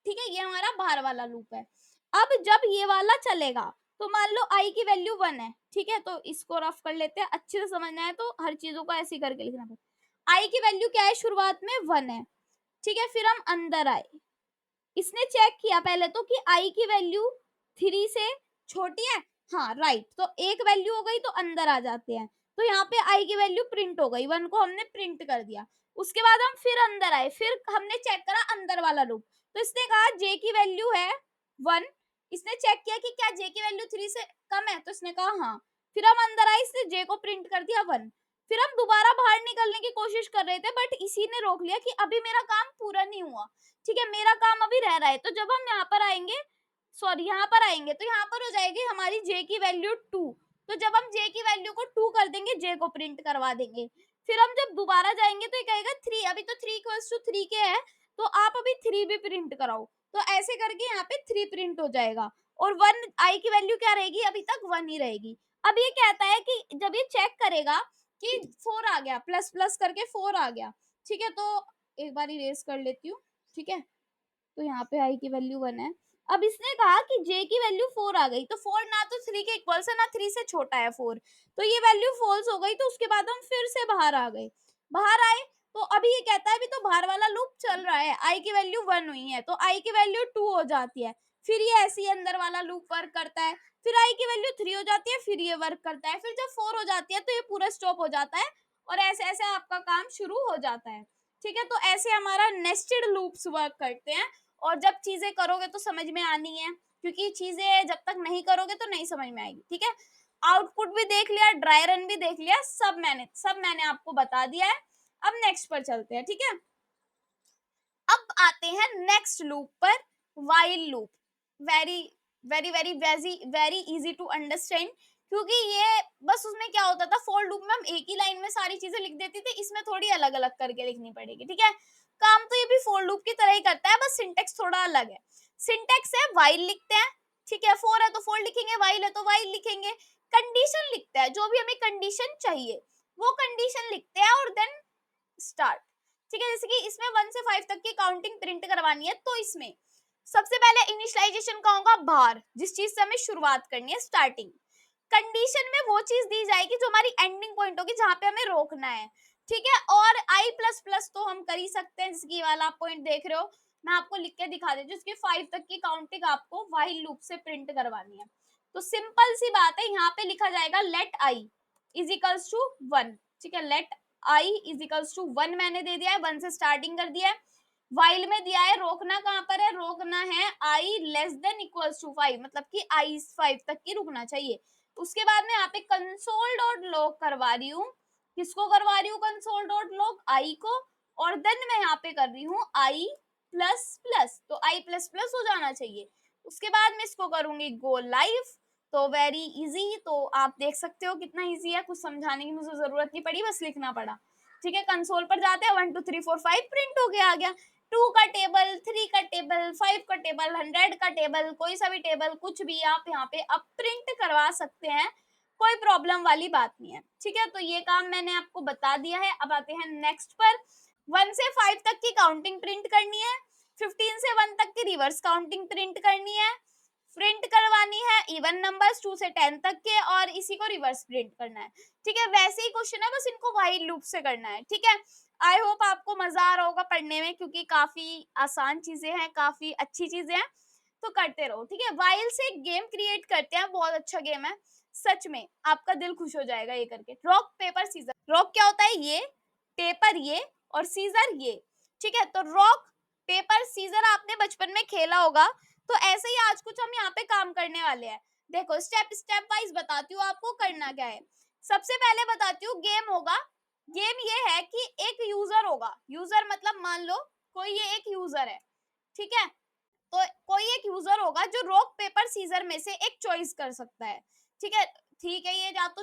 ठीक है, ये हमारा बाहर वाला लूप है। अब जब ये वाला चलेगा तो मान लो आई की वैल्यू 1 है, ठीक है, तो इसको रफ कर लेते हैं, अच्छे से समझना है तो हर चीजों को ऐसे ही करके लिखना पड़ेगा। आई की वैल्यू क्या है, शुरुआत में 1 है, ठीक है, फिर हम अंदर आए, इसने चेक किया पहले तो कि आई की वैल्यू 3 से छोटी है, हाँ राइट, तो एक वैल्यू हो गई तो अंदर आ जाते हैं, तो यहाँ पे आई की वैल्यू प्रिंट हो गई, 1 को हमने प्रिंट कर दिया। उसके बाद हम फिर अंदर आए, फिर हमने चेक करा अंदर वाला लूप, तो इसने कहा जे की वैल्यू है 1, इसने चेक किया कि क्या जे की वैल्यू 3 से कम है, तो इसने कहा हाँ, फिर हम अंदर आए, इसने जे को प्रिंट कर दिया 1। फिर हम दोबारा बाहर निकलने की कोशिश कर रहे थे बट इसी ने रोक लिया कि अभी मेरा काम पूरा नहीं हुआ, ठीक है, मेरा काम अभी रह रहा है। तो जब हम यहाँ पर आएंगे, सॉरी यहाँ पर आएंगे तो यहाँ पर हो जाएगी हमारी जे की वैल्यू 2, तो जब हम जे की वैल्यू को 2 कर देंगे, जे को प्रिंट करवा देंगे। फिर हम जब दोबारा जाएंगे तो ये कहेगा 3, अभी तो 3 इक्वल्स टू 3 के है, तो आप अभी 3 भी प्रिंट कराओ, तो ऐसे करके यहाँ पे 3 प्रिंट हो जाएगा और 1 आई की वैल्यू क्या रहेगी, अभी तक 1 ही रहेगी। अब ये कहता है कि जब ये चेक करेगा कि 4 आ गया, प्लस प्लस करके 4 आ गया, ठीक है, तो एक बार इरेज कर लेती हूँ, ठीक है, तो यहाँ पे आई की वैल्यू 1 है। अब इसने कहा कि जे की वैल्यू 4 आ गई, तो 4 ना तो 3 के इक्वल है ना 3 से छोटा है 4, तो ये वैल्यू फॉल्स हो गई। तो उसके बाद हम फिर से बाहर आ गए, बाहर आए तो अभी ये कहता है अभी तो बाहर वाला लूप चल रहा है, आई की वैल्यू 1 हुई है तो आई की वैल्यू 2 हो जाती है, फिर ये ऐसे ही अंदर वाला लूप वर्क करता है, फिर आई की वैल्यू 3 हो जाती है, फिर ये वर्क करता है, फिर जब 4 हो जाती है तो ये पूरा स्टॉप हो जाता है और ऐसे ऐसे आपका काम शुरू हो जाता है, ठीक है। तो ऐसे हमारा नेस्टेड लूप्स वर्क करते हैं और जब चीजें करोगे तो समझ में आनी है, क्योंकि चीजें जब तक नहीं करोगे तो नहीं समझ में आएगी, ठीक है। आउटपुट भी देख लिया, ड्राई रन भी देख लिया, सब मैंने आपको बता दिया है। अब नेक्स्ट पर चलते हैं, ठीक है। अब आते हैं नेक्स्ट लूप पर, while loop. Very very very very very easy to understand, क्योंकि ये बस उसमें क्या होता था, फॉर लूप में हम एक ही लाइन में सारी चीजें लिख देते थे, इसमें थोड़ी अलग अलग करके लिखनी पड़ेगी, ठीक है। काम तो ये भी फॉर लूप की तरह ही करता है, बस सिंटेक्स थोड़ा अलग है। सिंटेक्स है वाइल लिखते हैं, ठीक है, फॉर है तो फॉर लिखेंगे, वाइल है तो वाइल लिखेंगे। कंडीशन लिखते हैं, जो भी हमें कंडीशन चाहिए वो कंडीशन लिखते हैं और देन स्टार्ट, ठीक है। जैसे कि इसमें 1 से 5 तक की काउंटिंग प्रिंट करवानी है, तो इसमें सबसे पहले इनिशियलाइजेशन का होगा बाहर, जिस चीज से हमें शुरुआत करनी है, स्टार्टिंग। कंडीशन में वो चीज दी जाएगी जो हमारी एंडिंग पॉइंट होगी, जहां पे हमें रोकना है, ठीक है। और आई प्लस प्लस तो हम कर ही सकते हैं, जिसकी वाला आप पॉइंट देख रहे हो, मैं आपको लिख के दिखा देती हूँ, जिसकी 5 तक की काउंटिंग आपको वाइल लूप से प्रिंट करवानी है। तो सिंपल सी बात है, यहाँ पे लिखा जाएगा let i is equals to 1, ठीक है, let i is equals to 1 मैंने दे दिया है, 1 से स्टार्टिंग कर दिया है। वाइल में दिया है, रोकना कहाँ पर है, रोकना है आई लेस देन इक्वल्स टू 5, मतलब कि आई 5 तक की रुकना चाहिए। उसके बाद में यहाँ पे कंसोल डॉट लॉग करवा रही हूँ, किसको करवा रही हूँ, कंसोल डॉट लॉग आई को, और देन मैं यहाँ पे कर रही हूँ आई प्लस प्लस, तो आई प्लस प्लस हो जाना चाहिए। उसके बाद मैं इसको करूंगी गो लाइव, तो वेरी इजी, तो आप देख सकते हो कितना इजी है, कुछ समझाने की मुझे जरूरत नहीं पड़ी, बस लिखना पड़ा, ठीक है। कंसोल पर जाते हैं, 1 2 3 4 5 प्रिंट हो गया, आ गया 2 का टेबल, 3 का टेबल, 5 का टेबल, 100 का टेबल, कोई सा भी टेबल, कुछ भी आप यहाँ पे अब प्रिंट करवा सकते हैं, कोई प्रॉब्लम वाली बात नहीं है, ठीक है। तो ये काम मैंने आपको बता दिया है। अब आते हैं नेक्स्ट पर, 1 से 5 तक की काउंटिंग प्रिंट करनी है, 15 से 1 तक की रिवर्स काउंटिंग प्रिंट करनी है, प्रिंट करवानी है इवन नंबर्स 2 से 10 तक के, और इसी को रिवर्स प्रिंट करना है। ठीक है, वैसे ही क्वेश्चन है, बस इनको व्हाइल लूप से करना है। ठीक है, आई होप आपको मजा आ रहा होगा पढ़ने में, क्योंकि काफी आसान चीजें हैं, काफी अच्छी चीजें हैं, तो करते रहो। ठीक है, व्हाइल से एक गेम क्रिएट करते हैं, बहुत अच्छा गेम है, सच में आपका दिल खुश हो जाएगा ये करके। रॉक पेपर सीजर, रॉक क्या होता है ये, पेपर ये, और सीजर ये। ठीक है, तो रॉक पेपर सीजर आपने बचपन में खेला होगा, तो ऐसे ही आज कुछ हम यहाँ पे काम करने वाले हैं। देखो स्टेप स्टेप वाइज बताती हूँ आपको करना क्या है। सबसे पहले बताती हूँ गेम होगा। गेम ये है कि एक यूजर होगा, यूजर मतलब मान लो कोई ये एक यूजर है। ठीक है, तो कोई एक यूजर होगा जो रॉक पेपर सीजर में से एक चॉइस कर सकता है। ठीक है, ठीक है, ये या तो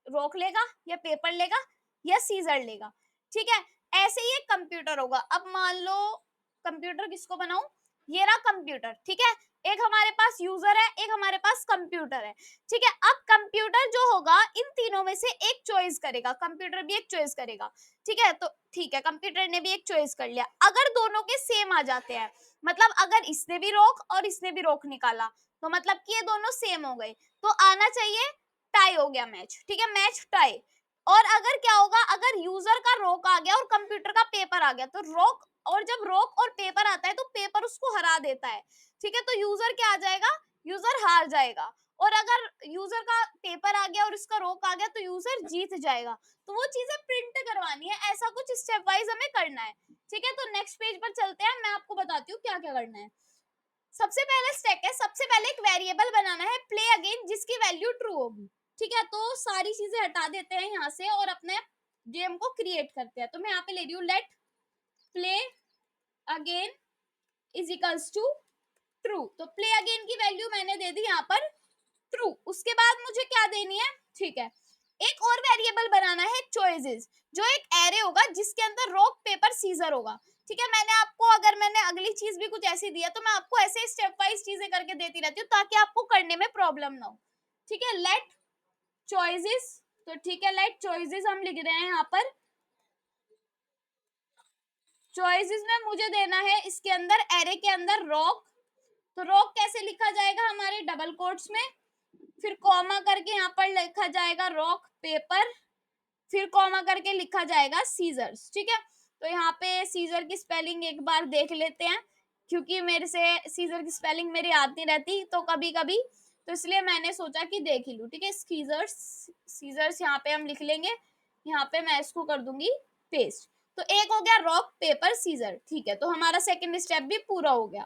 रॉक लेगा या पेपर लेगा या सीजर लेगा। ठीक है, ऐसे ही एक कंप्यूटर होगा। अब मान लो कंप्यूटर किसको बनाऊं, ये रहा कंप्यूटर। ठीक है, एक हमारे पास यूजर है, एक हमारे पास कंप्यूटर है। ठीक है, अब कंप्यूटर जो होगा इन तीनों में से एक चॉइस करेगा, कंप्यूटर भी एक चॉइस करेगा। ठीक है, तो ठीक है, कंप्यूटर ने भी एक चॉइस कर लिया। अगर दोनों के सेम आ जाते हैं, मतलब अगर इसने भी रॉक और इसने भी रॉक निकाला, तो मतलब कि ये दोनों सेम हो गए, तो आना चाहिए टाई, हो गया मैच। ठीक है, मैच टाई। और अगर क्या होगा, अगर यूजर का रॉक आ गया और कंप्यूटर का पेपर आ गया, तो रॉक, और जब रॉक और पेपर आता है तो पेपर उसको हरा देता है। ठीक है, तो यूजर क्या आ जाएगा, यूजर हार जाएगा। और अगर यूजर का पेपर आ गया और इसका रॉक आ गया तो यूजर जीत जाएगा। तो वो चीजें प्रिंट करवानी है, ऐसा कुछ स्टेप वाइज हमें करना है। ठीक है, तो नेक्स्ट पेज पर चलते हैं, मैं आपको बताती हूँ क्या क्या करना है। सबसे पहले स्टेप है, सबसे पहले एक वेरिएबल बनाना है प्ले अगेन, जिसकी वैल्यू ट्रू होगी। ठीक है, तो सारी चीजें हटा देते हैं यहाँ से और अपने गेम को क्रिएट करते हैं। तो मैं यहाँ पे ले रही हूँ let play again is equals to true. तो प्ले अगेन की वैल्यू मैंने दे दी यहाँ पर ट्रू। उसके बाद मुझे क्या देनी है, ठीक है, एक और वेरिएबल बनाना है चॉइसेस, जो एक एरे होगा जिसके अंदर रॉक पेपर सीजर होगा। ठीक है, मैंने आपको, अगर मैंने अगली चीज भी कुछ ऐसी दिया तो मैं आपको ऐसे स्टेप वाइज चीजें करके देती रहती हूँ, ताकि आपको करने में प्रॉब्लम ना हो। ठीक है, लेट चॉइसेस, तो ठीक है, लेट चॉइसेस हम लिख रहे हैं यहाँ पर। चॉइसेस में मुझे देना है इसके अंदर, एरे के अंदर रॉक। तो रॉक कैसे लिखा जाएगा, हमारे डबल कोट्स में, फिर कॉमा करके यहाँ पर लिखा जाएगा रॉक पेपर, फिर कॉमा करके लिखा जाएगा सीजर्स। ठीक है, तो यहाँ पे सीजर की स्पेलिंग एक बार देख लेते हैं, क्योंकि मेरे से सीजर की स्पेलिंग मेरी याद नहीं रहती तो कभी कभी, तो इसलिए मैंने सोचा कि देख ही लूं। ठीक है, सीजर्स, सीजर्स यहाँ पे हम लिख लेंगे, यहाँ पे मैं इसको कर दूंगी पेस्ट। तो एक हो गया रॉक पेपर सीजर। ठीक है, तो हमारा सेकेंड स्टेप भी पूरा हो गया।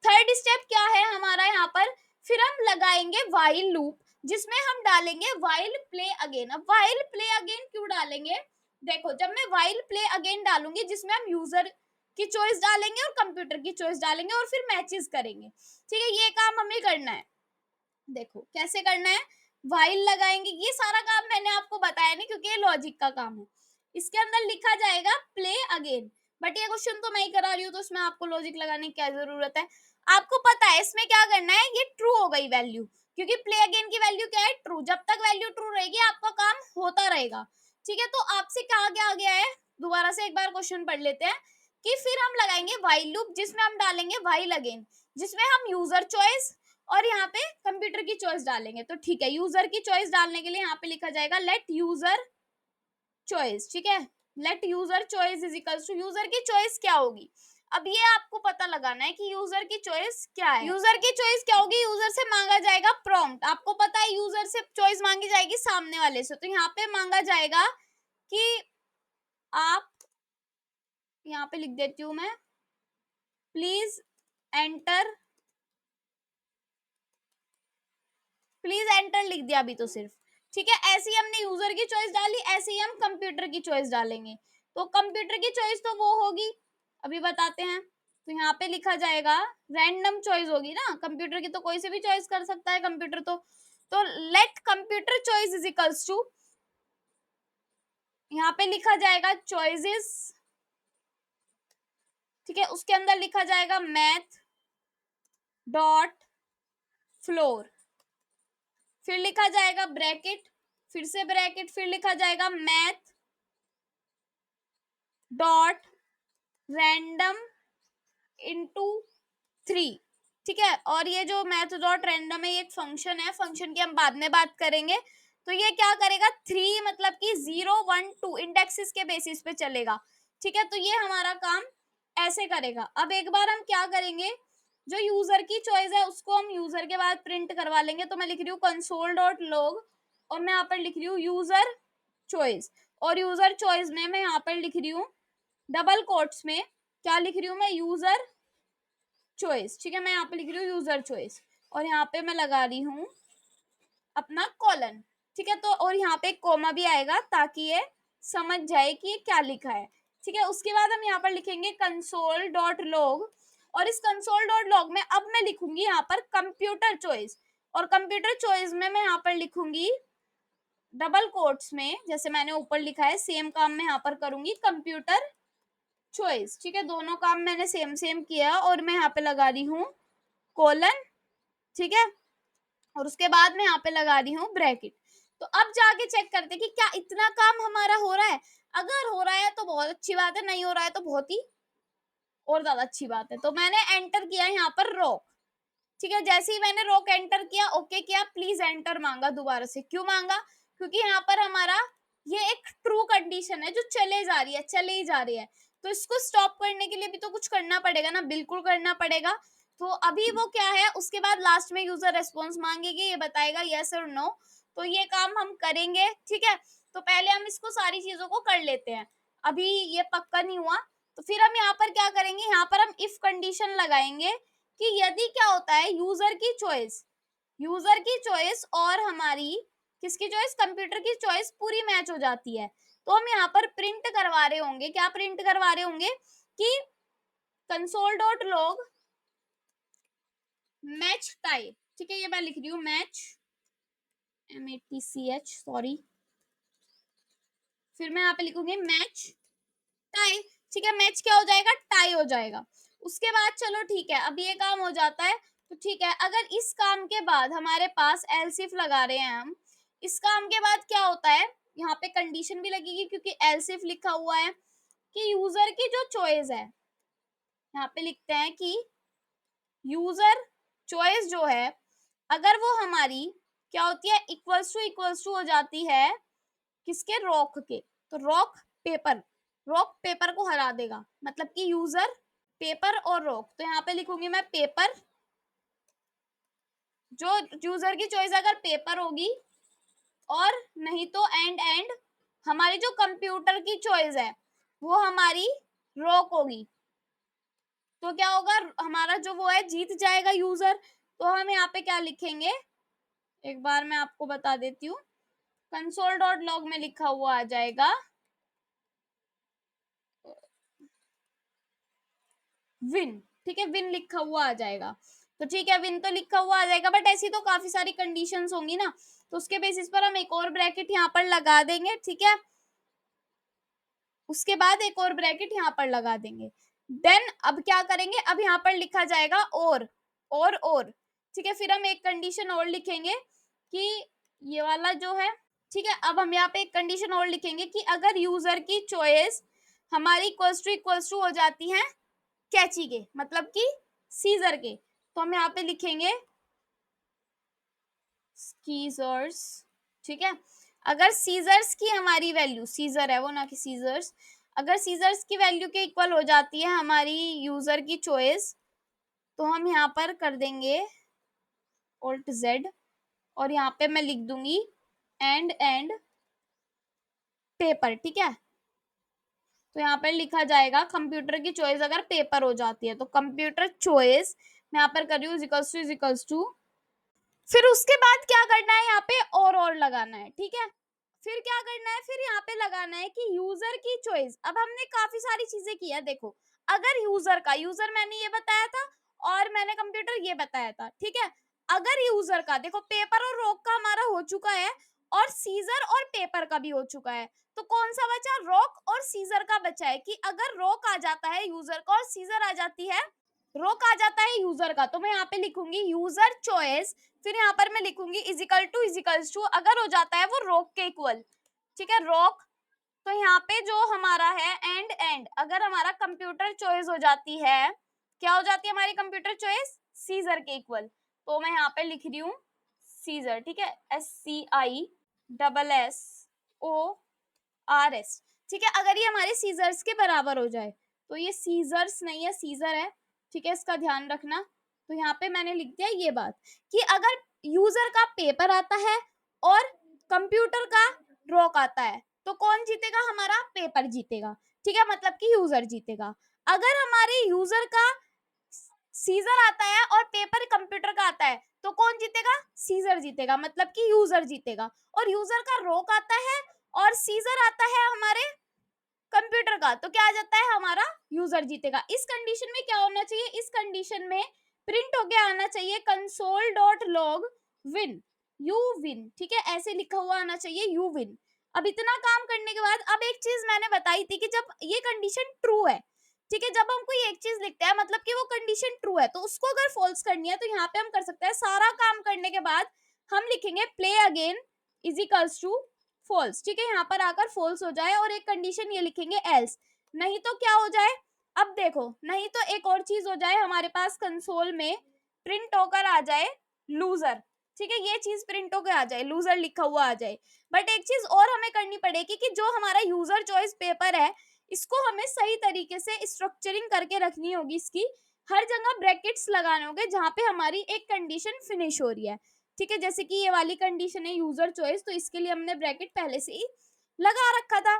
थर्ड स्टेप क्या है हमारा यहाँ पर, फिर हम लगाएंगे व्हाइल लूप, जिसमें हम डालेंगे व्हाइल प्ले अगेन। अब व्हाइल प्ले अगेन क्यों डालेंगे, देखो जब मैं व्हाइल प्ले अगेन डालूंगी, जिसमें हम यूजर की चॉइस डालेंगे और कंप्यूटर की चॉइस डालेंगे और फिर मैचेस करेंगे। ठीक है, ये काम हमें करना है। देखो कैसे करना है, व्हाइल लगाएंगे, ये सारा काम मैंने आपको बताया नहीं क्योंकि ये लॉजिक का काम है। इसके अंदर लिखा जाएगा प्ले अगेन, बट ये क्वेश्चन तो मैं ही करा रही हूँ, तो इसमें आपको लॉजिक लगाने की क्या जरूरत है। आपको पता है इसमें क्या करना है, ये ट्रू हो गई वैल्यू, क्योंकि प्ले अगेन की वैल्यू क्या है, ट्रू। जब तक वैल्यू ट्रू रहेगी आपका काम होता रहेगा। ठीक है, तो आपसे कहा क्या गया है, दोबारा से एक बार क्वेश्चन पढ़ लेते हैं, कि फिर हम लगाएंगे व्हाइल लूप, जिसमें हम डालेंगे व्हाइल अगेन, जिसमें हम यूजर चॉइस और यहाँ पे कंप्यूटर की चॉइस डालेंगे। तो ठीक है, यूजर की चॉइस डालने के लिए यहाँ पे लिखा जाएगा लेट यूजर चॉइस। ठीक है, let user choice is equals to, user की चॉइस क्या होगी। अब ये आपको पता लगाना है कि यूजर की चॉइस क्या है। यूजर की चॉइस क्या होगी, यूजर से मांगा जाएगा प्रॉम्प्ट। आपको पता है यूजर से चॉइस मांगी जाएगी सामने वाले से, तो यहाँ पे मांगा जाएगा कि आप, यहाँ पे लिख देती हूँ मैं, प्लीज एंटर, प्लीज एंटर लिख दिया अभी तो सिर्फ। ठीक है, ऐसे ही हमने यूजर की चॉइस डाली, ऐसे ही हम कंप्यूटर की चॉइस डालेंगे। तो कंप्यूटर की चॉइस तो वो होगी, अभी बताते हैं। तो यहाँ पे लिखा जाएगा रैंडम चॉइस होगी ना, कंप्यूटर की तो कोई से भी चॉइस कर सकता है कंप्यूटर, तो let computer choice is equals to, यहाँ पे लिखा जाएगा चॉइसेस। ठीक है, उसके अंदर लिखा जाएगा मैथ डॉट फ्लोर, फिर लिखा जाएगा ब्रैकेट, फिर से ब्रैकेट, फिर लिखा जाएगा मैथ डॉट रैंडम इंटू 3, ठीक है। और ये जो मैथ डॉट रैंडम है ये एक फंक्शन है, फंक्शन की हम बाद में बात करेंगे। तो ये क्या करेगा, 3 मतलब कि 0 1 2 इंडेक्सेस के बेसिस पे चलेगा, ठीक है। तो ये हमारा काम ऐसे करेगा। अब एक बार हम क्या करेंगे, जो यूजर की चॉइस है उसको हम यूजर के बाद प्रिंट करवा लेंगे। तो मैं लिख रही हूँ कंसोल डॉट लॉग और मैं यहाँ पर लिख रही हूँ यूजर चॉइस, और यूजर चॉइस में मैं यहाँ पर लिख रही हूँ डबल कोट्स में, क्या लिख रही हूँ मैं, यूजर चॉइस, ठीक है। मैं यहाँ पे लिख रही हूँ यूजर चॉइस और यहाँ पे मैं लगा रही हूँ अपना कॉलन, ठीक है। तो और यहाँ पे एक कोमा भी आएगा ताकि ये समझ जाए कि ये क्या लिखा है, ठीक है। उसके बाद हम यहाँ पर लिखेंगे कंसोल डॉट लॉग, और इस कंसोल डॉट लॉग में अब मैं लिखूंगी यहाँ पर कंप्यूटर चॉइस, और कंप्यूटर चॉइस में मैं यहाँ पर लिखूंगी डबल कोट्स में, जैसे मैंने ऊपर लिखा है सेम काम मैं यहाँ पर करूंगी कंप्यूटर चॉइस, ठीक है। दोनों काम मैंने सेम सेम किया और मैं यहाँ पे लगा रही हूँ कोलन, ठीक है। और उसके बाद मैं यहाँ पे लगा रही हूँ ब्रैकेट। तो अब जाके चेक करते कि क्या इतना काम हमारा हो रहा है। अगर हो रहा है तो बहुत अच्छी बात है, नहीं हो रहा है तो बहुत ही और ज्यादा अच्छी बात है। तो मैंने एंटर किया यहाँ पर रोक, ठीक है। जैसे ही मैंने रोक एंटर किया, ओके किया, प्लीज एंटर मांगा दोबारा से। क्यों मांगा, क्योंकि यहाँ पर हमारा ये एक ट्रू कंडीशन है जो चले जा रही है, चले ही जा रही है। तो इसको स्टॉप करने के लिए भी तो कुछ करना पड़ेगा ना, बिल्कुल करना पड़ेगा। तो अभी वो क्या है, उसके बाद लास्ट में यूजर रेस्पॉन्स मांगेगी, ये बताएगा यस और नो। तो ये काम हम करेंगे, ठीक है। तो पहले हम इसको सारी चीजों को कर लेते हैं, अभी ये पक्का नहीं हुआ। तो फिर हम यहाँ पर क्या करेंगे, यहाँ पर हम इफ कंडीशन लगाएंगे कि यदि क्या होता है, यूजर की चॉइस और हमारी किसकी चॉइस, कंप्यूटर की चॉइस पूरी मैच हो जाती है। तो हम यहाँ पर प्रिंट करवा रहे होंगे, क्या प्रिंट करवा रहे होंगे कि console dot log match tie, ठीक है। ये मैं लिख रही हूँ मैच, MATCH, सॉरी। फिर मैं यहाँ पे लिखूंगी मैच टाई, ठीक है। मैच क्या हो जाएगा, टाई हो जाएगा। उसके बाद चलो ठीक है, अब ये काम हो जाता है। तो ठीक है, अगर इस काम के बाद हमारे पास एल्स इफ लगा रहे हैं हम, इस काम के बाद क्या होता है, यहाँ पे कंडीशन भी लगेगी क्योंकि एल्स इफ लिखा हुआ है कि यूजर की जो चॉइस है, यहाँ पे लिखते हैं कि यूजर चॉइस जो है अगर वो हमारी क्या होती है, इक्वल्स टू हो जाती है किसके, रॉक के। तो रॉक पेपर को हरा देगा, मतलब कि यूजर पेपर और रॉक। तो यहाँ पे लिखूंगी मैं पेपर, जो यूजर की चॉइस अगर पेपर होगी, और नहीं तो एंड हमारी जो कंप्यूटर की चॉइस है वो हमारी रॉक होगी। तो क्या होगा, हमारा जो वो है जीत जाएगा यूजर। तो हम यहाँ पे क्या लिखेंगे, एक बार मैं आपको बता देती हूँ। कंसोल डॉट लॉग में लिखा हुआ आ जाएगा विन, ठीक है। विन लिखा हुआ आ जाएगा। तो ठीक है, विन तो लिखा हुआ आ जाएगा, बट ऐसी तो काफी सारी कंडीशंस होंगी ना, तो उसके बेसिस पर हम एक और ब्रैकेट यहाँ पर लगा देंगे, ठीक है। उसके बाद एक और ब्रैकेट यहाँ पर लगा देंगे। देन अब क्या करेंगे, अब यहाँ पर लिखा जाएगा और ठीक है। फिर हम एक कंडीशन और लिखेंगे कि ये वाला जो है, ठीक है। अब हम यहाँ पे एक कंडीशन और लिखेंगे कि अगर यूजर की चॉइस हमारी इक्वल्स टू हो जाती है कैची के, मतलब कि सीजर के, तो हम यहाँ पे लिखेंगे सीजर्स, ठीक है। अगर सीजर्स की हमारी वैल्यू, सीजर है वो ना कि सीजर्स, अगर सीजर्स की वैल्यू के इक्वल हो जाती है हमारी यूजर की चॉइस, तो हम यहाँ पर कर देंगे Alt Z, और यहाँ पे मैं लिख दूंगी एंड पेपर, ठीक है। तो यहाँ पर लिखा जाएगा कंप्यूटर की चॉइस अगर पेपर हो जाती है, तो कंप्यूटर चॉइस मैं यहाँ पर कर रही हूँ इजिकल्स टू। फिर उसके बाद क्या करना है, यहाँ पे और लगाना है, ठीक है। फिर क्या करना है, फिर यहाँ पे लगाना है कि यूजर की चॉइस। अब हमने काफी सारी चीजें की है, देखो। अगर यूजर मैंने ये बताया था और मैंने कंप्यूटर ये बताया था, ठीक है। अगर यूजर का, देखो पेपर और रॉक का हमारा हो चुका है, और सीजर और पेपर का भी हो चुका है। तो कौन सा बचा, रॉक और सीजर का बचा है कि अगर रॉक आ जाता है यूजर का और सीजर आ जाती है, रॉक आ जाता है यूजर का, तो मैं यहाँ पे लिखूंगी यूजर चॉइस। फिर यहाँ पर मैं लिखूंगी इजिकल्स टू अगर हो जाता है वो रॉक के इक्वल, ठीक है, रॉक। तो यहाँ पे जो हमारा है एंड अगर हमारा कंप्यूटर चॉइस हो जाती है क्या हो जाती है हमारी कंप्यूटर चॉइस? सीजर के इक्वल। तो मैं यहाँ पे लिख रही हूँ सीजर, ठीक है, SCISSORS, ठीक है। अगर ये हमारे सीजर्स के बराबर हो जाए, तो ये सीजर्स नहीं है, सीजर है, ठीक है, इसका ध्यान रखना। तो यहाँ पे मैंने लिख दिया ये बात कि अगर यूजर का पेपर आता है और कंप्यूटर का रॉक आता है, तो कौन जीतेगा? हमारा पेपर जीतेगा, ठीक है, मतलब कि यूजर जीतेगा। अगर हमारे यूजर का सीजर आता है और पेपर कंप्यूटर का आता है, तो कौन जीतेगा? सीजर जीतेगा, मतलब कि यूजर जीतेगा। और यूजर का रॉक आता है और सीजर आता है हमारे कंप्यूटर का, तो क्या आ जाता है? हमारा यूजर जीतेगा। इस कंडीशन में क्या होना चाहिए? इस कंडीशन में प्रिंट होके आना चाहिए console.log win, यू विन, ठीक है, ऐसे लिखा हुआ आना चाहिए यू विन। अब इतना काम करने के बाद अब एक चीज मैंने बताई थी कि जब ये कंडीशन ट्रू है, ठीक है, जब हम कोई एक चीज लिखते हैं मतलब कि वो कंडीशन ट्रू है, तो उसको अगर फॉल्स करनी है तो यहाँ पे हम कर सकते हैं, सारा काम करने के बाद हम लिखेंगे play again is equals to false, ठीक है, यहाँ पर आकर फॉल्स हो जाए और एक कंडीशन ये लिखेंगे एल्स। नहीं तो क्या हो जाए? अब देखो, नहीं तो एक और चीज हो जाए, हमारे पास कंसोल में प्रिंट होकर आ जाए लूजर, ठीक है, ये चीज प्रिंट होकर आ जाए, लूजर लिखा हुआ आ जाए। बट एक चीज और हमें करनी पड़ेगी कि जो हमारा यूजर चॉइस पेपर है, इसको हमें सही तरीके से स्ट्रक्चरिंग करके रखनी होगी, इसकी हर जगह ब्रैकेट्स लगाने होंगे जहां पे हमारी एक कंडीशन फिनिश हो रही है, ठीक है, जैसे कि ये वाली कंडीशन है यूजर चॉइस, तो इसके लिए हमने ब्रैकेट पहले से ही लगा रखा था।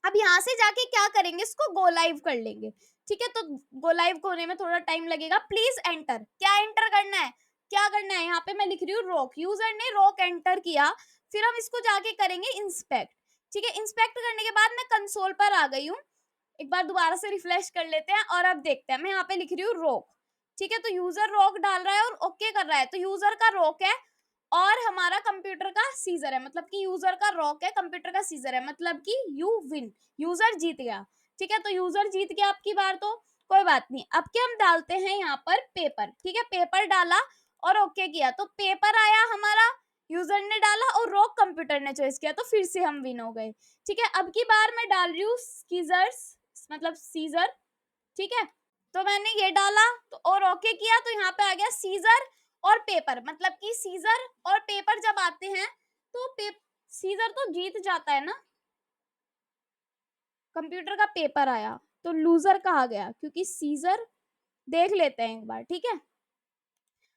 अब यहाँ से जाके क्या करेंगे? इसको गो लाइव कर लेंगे, ठीक है, तो गो लाइव होने में थोड़ा टाइम लगेगा। प्लीज एंटर, क्या एंटर करना है? क्या करना है? यहाँ पे मैं लिख रही हूँ रॉक, यूजर ने रॉक एंटर किया, फिर हम इसको जाके करेंगे इंस्पेक्ट, ठीक है, इंस्पेक्ट करने के बाद मैं कंसोल पर आ गई हूँ। एक बार दोबारा से रिफ्रेश कर लेते हैं और अब देखते हैं, मैं यहाँ पे लिख रही हूँ रॉक, ठीक है, तो यूजर रॉक डाल रहा है और ओके कर रहा है, तो यूजर का रॉक है और हमारा कंप्यूटर का सीजर है, मतलब कि यूजर का रॉक है, कंप्यूटर का सीजर है, मतलब कि यू विन, यूजर जीत गया, ठीक है, तो यूजर जीत गया आपकी बार, तो कोई बात नहीं। अब क्या हम डालते हैं यहाँ पर पेपर, ठीक है, पेपर डाला और ओके किया, तो पेपर आया हमारा, यूजर ने डाला और रॉक कंप्यूटर ने चॉइस किया, तो फिर से हम विन हो गए, ठीक है। अब की बार मैं डाल रही हूँ सीजर्स, मतलब सीजर, ठीक है, तो मैंने ये डाला तो और ओके किया, तो यहाँ पे आ गया सीजर और पेपर, मतलब कि सीजर और पेपर जब आते हैं तो सीजर तो जीत जाता है ना, कंप्यूटर का पेपर आया तो लूजर कहा गया, क्योंकि सीजर, देख लेते हैं एक बार, ठीक है,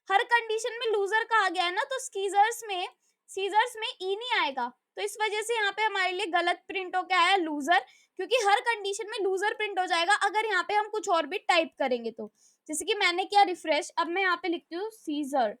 हर कंडीशन में लूजर कहा गया है ना, तो सीजर्स में ई नहीं आएगा, तो इस वजह से यहाँ पे हमारे लिए गलत प्रिंट होके आया लूजर, क्योंकि हर कंडीशन में लूजर प्रिंट हो जाएगा अगर यहाँ पे हम कुछ और भी टाइप करेंगे, तो जैसे कि मैंने किया रिफ्रेश, अब मैं यहाँ पे लिखती हूँ सीजर,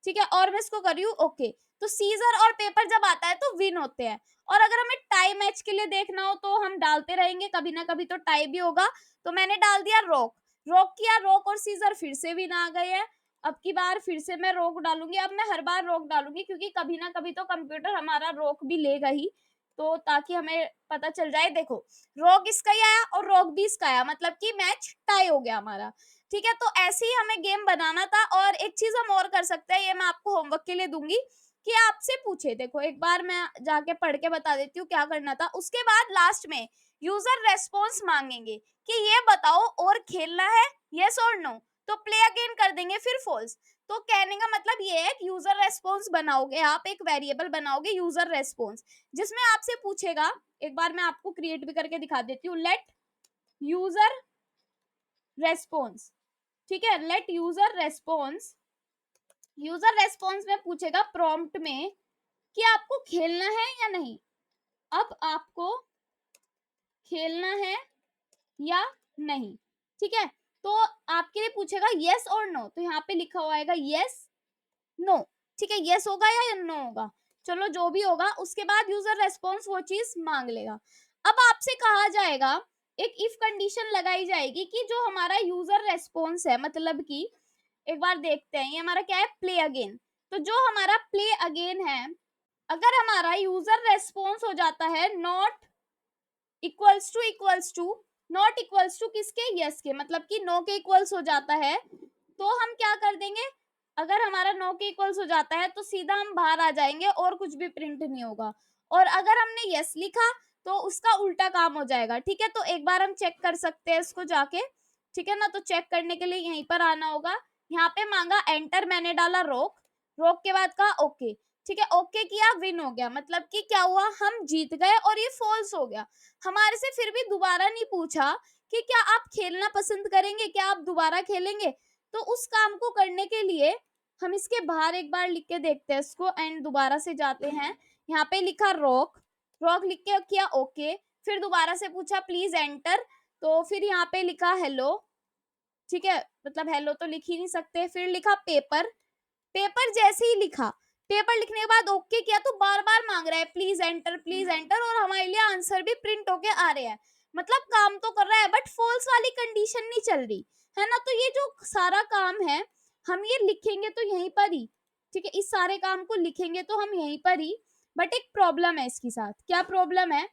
ठीक है, और मैं इसको कर रही हूँ ओके, तो सीजर और पेपर जब आता है तो विन होते हैं। और अगर हमें टाई मैच के लिए देखना हो तो हम डालते रहेंगे, कभी ना कभी तो टाई भी होगा, तो मैंने डाल दिया रॉक, रॉक किया, रॉक और सीजर फिर से विन आ गए हैं। अब की बार फिर से मैं रोक डालूंगी, अब मैं हर बार रोक डालूंगी क्योंकि कभी ना कभी तो कंप्यूटर हमारा रोक भी लेगा ही, तो ताकि हमें पता चल जाए। देखो, रोक इसका ही आया और रोक भी इसका आया, मतलब कि मैच टाई हो गया हमारा, ठीक है, तो ऐसे ही हमें गेम बनाना था। और एक चीज हम और कर सकते हैं, ये मैं आपको होमवर्क के लिए दूंगी कि आपसे पूछे, देखो एक बार मैं जाके पढ़ के बता देती हूँ क्या करना था। उसके बाद लास्ट में यूजर रेस्पॉन्स मांगेंगे कि ये बताओ और खेलना है, यस और नो, तो प्ले अगेन कर देंगे फिर फॉल्स। तो कहने का मतलब ये है कि यूजर रेस्पॉन्स बनाओगे आप, एक वेरिएबल बनाओगे यूजर रेस्पॉन्स, जिसमें आपसे पूछेगा, एक बार मैं आपको क्रिएट भी करके दिखा देती हूँ, लेट यूजर रेस्पॉन्स, ठीक है, let user response, user response में पूछेगा प्रॉम्प्ट में कि आपको खेलना है या नहीं, अब आपको खेलना है या नहीं, ठीक है, तो आपके लिए पूछेगा यस और नो, तो यहाँ पे लिखा हुआ आएगा यस नो, ठीक है, यस होगा या नो होगा, चलो जो भी होगा, उसके बाद यूजर रेस्पॉन्स वो चीज मांग लेगा। अब आपसे कहा जाएगा, एक इफ कंडीशन लगाई जाएगी कि जो हमारा यूजर रेस्पॉन्स है, मतलब कि एक बार देखते हैं ये हमारा क्या है, प्ले अगेन, तो जो हमारा प्ले अगेन है, अगर हमारा यूजर रेस्पॉन्स हो जाता है not equals to not equals to किसके, यस के, मतलब कि नो के इक्वल्स हो जाता है, तो हम क्या कर देंगे, अगर हमारा नो के इक्वल्स हो जाता है तो सीधा हम बाहर आ जाएंगे और कुछ भी प्रिंट नहीं होगा। और अगर हमने यस लिखा तो उसका उल्टा काम हो जाएगा, ठीक है, तो एक बार हम चेक कर सकते हैं इसको जाके, ठीक है ना। तो चेक करने के लिए यहीं पर आना होगा। यहाँ पे मांगा एंटर, मैंने डाला रोक, रोक के बाद कहा ओके। ठीक है, ओके किया, विन हो गया। मतलब कि क्या हुआ, हम जीत गए और ये फॉल्स हो गया। हमारे से फिर भी दोबारा नहीं पूछा कि क्या आप खेलना पसंद करेंगे, क्या आप दोबारा खेलेंगे। तो उस काम को करने के लिए हम इसके बाहर एक बार लिख के देखते हैं इसको, एंड दोबारा से जाते हैं। यहाँ पे लिखा रॉक, रॉक लिख के किया ओके। फिर दोबारा से पूछा प्लीज एंटर, तो फिर यहाँ पे लिखा हेलो। ठीक है, मतलब हेलो तो लिख ही नहीं सकते। फिर लिखा पेपर, पेपर जैसे ही लिखा, पेपर लिखने के बाद ओके किया, तो बार बार मांग रहा है प्लीज एंटर प्लीज एंटर, और हमारे लिए आंसर भी प्रिंट होके आ रहे हैं। मतलब काम तो कर रहा है, बट फॉल्स वाली कंडीशन नहीं चल रही है ना। तो ये जो सारा काम है हम ये लिखेंगे तो यहीं पर ही, ठीक है, इस सारे काम को लिखेंगे तो हम यहीं पर ही। बट एक प्रॉब्लम है इसके साथ। क्या प्रॉब्लम है,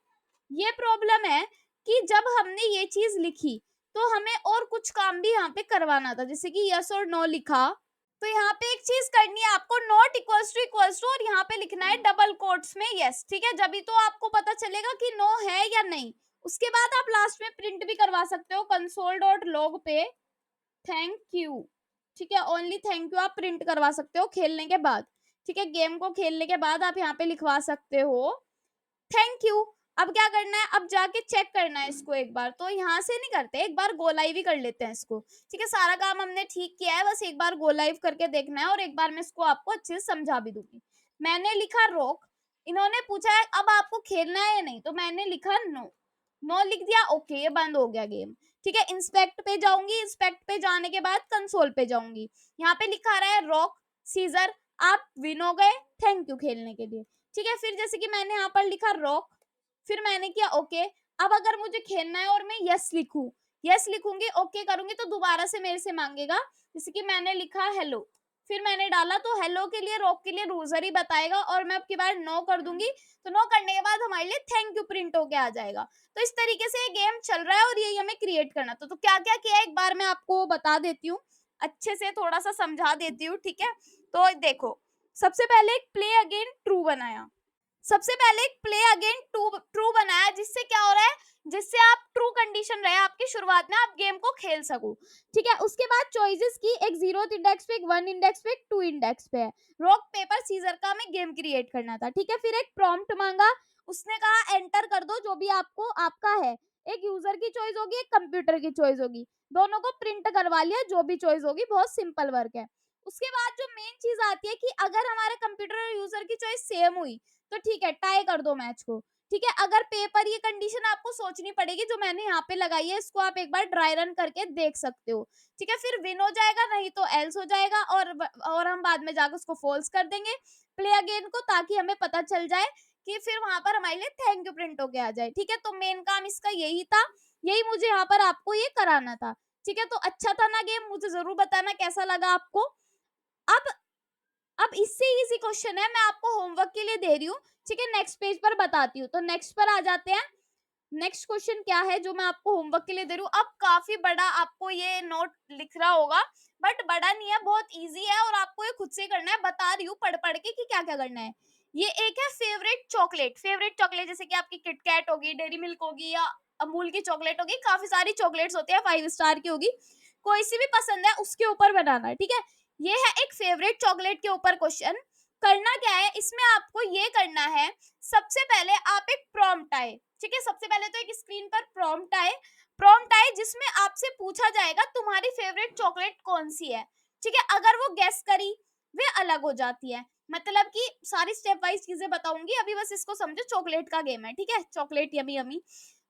ये प्रॉब्लम है कि जब हमने ये चीज लिखी तो हमें और कुछ काम भी यहाँ पे करवाना था, जैसे कि यस और नो लिखा। तो यहाँ पे एक चीज करनी है आपको, नॉट इक्वल्स टू और यहाँ पे लिखना है डबल कोट्स में यस। ठीक है, जब तो आपको पता चलेगा कि नो है या नहीं। उसके बाद आप लास्ट में प्रिंट भी करवा सकते हो कंसोल डॉट लॉग पे थैंक यू। ठीक है, ओनली थैंक यू आप प्रिंट करवा सकते हो खेलने के बाद। ठीक है, गेम को खेलने के बाद आप यहाँ पे लिखवा सकते हो थैंक यू। अब क्या करना है, अब जाके चेक करना है इसको एक बार। तो यहाँ से नहीं करते, एक बार गो लाइव ही कर लेते हैं इसको। ठीक है, सारा काम हमने ठीक किया है, बस एक बार गो लाइव करके देखना है, और एक बार मैं इसको आपको अच्छे से समझा भी दूंगी। मैंने लिखा रोक, इन्होंने पूछा है अब आपको खेलना है या नहीं, तो मैंने लिखा नो, नो लिख दिया, ओके ये बंद हो गया गेम। ठीक है, इंस्पेक्ट पे जाऊंगी, इंस्पेक्ट पे जाने के बाद कंसोल पे जाऊंगी। यहाँ पे लिखा रहा है रॉक सीजर, आप विन हो गए, थैंक यू खेलने के लिए। ठीक है, फिर जैसे कि मैंने यहाँ पर लिखा रॉक, फिर मैंने किया ओके। अब अगर मुझे खेलना है और मैं यस लिखूं, यस लिखूंगी, ओके करूंगी, तो दोबारा से मेरे से मांगेगा। जैसे कि मैंने लिखा हेलो, फिर मैंने डाला, तो हेलो के लिए रॉक के लिए यूजर ही बताएगा, और मैं अब की बार नो कर दूंगी। तो नो करने के बाद हमारे लिए थैंक यू प्रिंट होके आ जाएगा। तो इस तरीके से ये गेम चल रहा है और यही हमें क्रिएट करना। तो क्या क्या किया है एक बार मैं आपको बता देती हूँ, अच्छे से थोड़ा सा समझा देती हूँ। ठीक है, तो देखो, सबसे पहले एक प्ले अगेन ट्रू बनाया, सबसे पहले एक प्ले अगेन ट्रू बनाया, जिससे क्या हो रहा है, जिससे आप ट्रू कंडीशन रहे आपकी शुरुआत में, आप गेम को खेल सको। ठीक है, उसके बाद चॉइसेस की, एक 0th इंडेक्स पे, एक 1 इंडेक्स पे, एक 2 इंडेक्स पे है। रॉक पेपर सीजर का हमें गेम क्रिएट करना था। ठीक है, फिर एक प्रॉम्प्ट मांगा, उसने कहा एंटर कर दो जो भी आपको आपका है। एक यूजर की चॉइस होगी, एक कंप्यूटर की चॉइस होगी, दोनों को प्रिंट करवा लिया जो भी चॉइस होगी, बहुत सिंपल वर्क है। उसके बाद जो मेन चीज आती है कि अगर हमारे कंप्यूटर और यूजर की चॉइस सेम हुई तो ठीक है, टाई कर दो मैच को। ठीक है, अगर पेपर, ये कंडीशन आपको सोचनी पड़ेगी जो मैंने यहाँ पे लगाई है, इसको आप एक बार ड्राई रन करके देख सकते हो। ठीक है, फिर विन हो जाएगा, नहीं तो एल्स हो जाएगा, और हम बाद में जाकर उसको फॉल्स कर देंगे प्ले अगेन को, ताकि हमें पता चल जाए कि फिर वहां पर हमारे लिए थैंक यू प्रिंट होके आ जाए। ठीक है, तो मेन काम इसका यही था, यही मुझे यहाँ पर आपको ये कराना था। ठीक है, तो अच्छा था ना गेम, मुझे जरूर बताना कैसा लगा आपको। अब अब इससे इजी क्वेश्चन है, मैं आपको होमवर्क के लिए दे रही हूँ। ठीक है, नेक्स्ट पेज पर बताती हूँ। तो नेक्स्ट पर आ जाते हैं। नेक्स्ट क्वेश्चन क्या है जो मैं आपको होमवर्क के लिए दे रही हूँ। अब काफी बड़ा आपको ये नोट लिख रहा होगा, बट बड़ा नहीं है, बहुत इजी है, और आपको ये खुद से करना है। बता रही हूँ पढ़ पढ़ के कि क्या क्या करना है। ये एक है फेवरेट चॉकलेट, फेवरेट चॉकलेट जैसे कि आपकी किटकैट होगी, डेरी मिल्क होगी, या अमूल की चॉकलेट होगी, काफी सारी चॉकलेट्स होती है, 5 स्टार की होगी, कोई सी भी पसंद है उसके ऊपर बनाना है। ठीक है, ये है एक फेवरेट चॉकलेट के ऊपर क्वेश्चन। करना क्या है इसमें, आपको ये करना है, सबसे पहले आप एक प्रॉम्प्ट आए। ठीक है, सबसे पहले तो एक स्क्रीन पर प्रॉम्प्ट आए जिसमें आपसे पूछा जाएगा तुम्हारी फेवरेट चॉकलेट कौन सी है। ठीक है, अगर वो गेस करी, वे अलग हो जाती है। मतलब कि सारी स्टेप वाइज चीजें बताऊंगी, अभी बस इसको समझो, चॉकलेट का गेम है। ठीक है, चॉकलेट यमी यमी।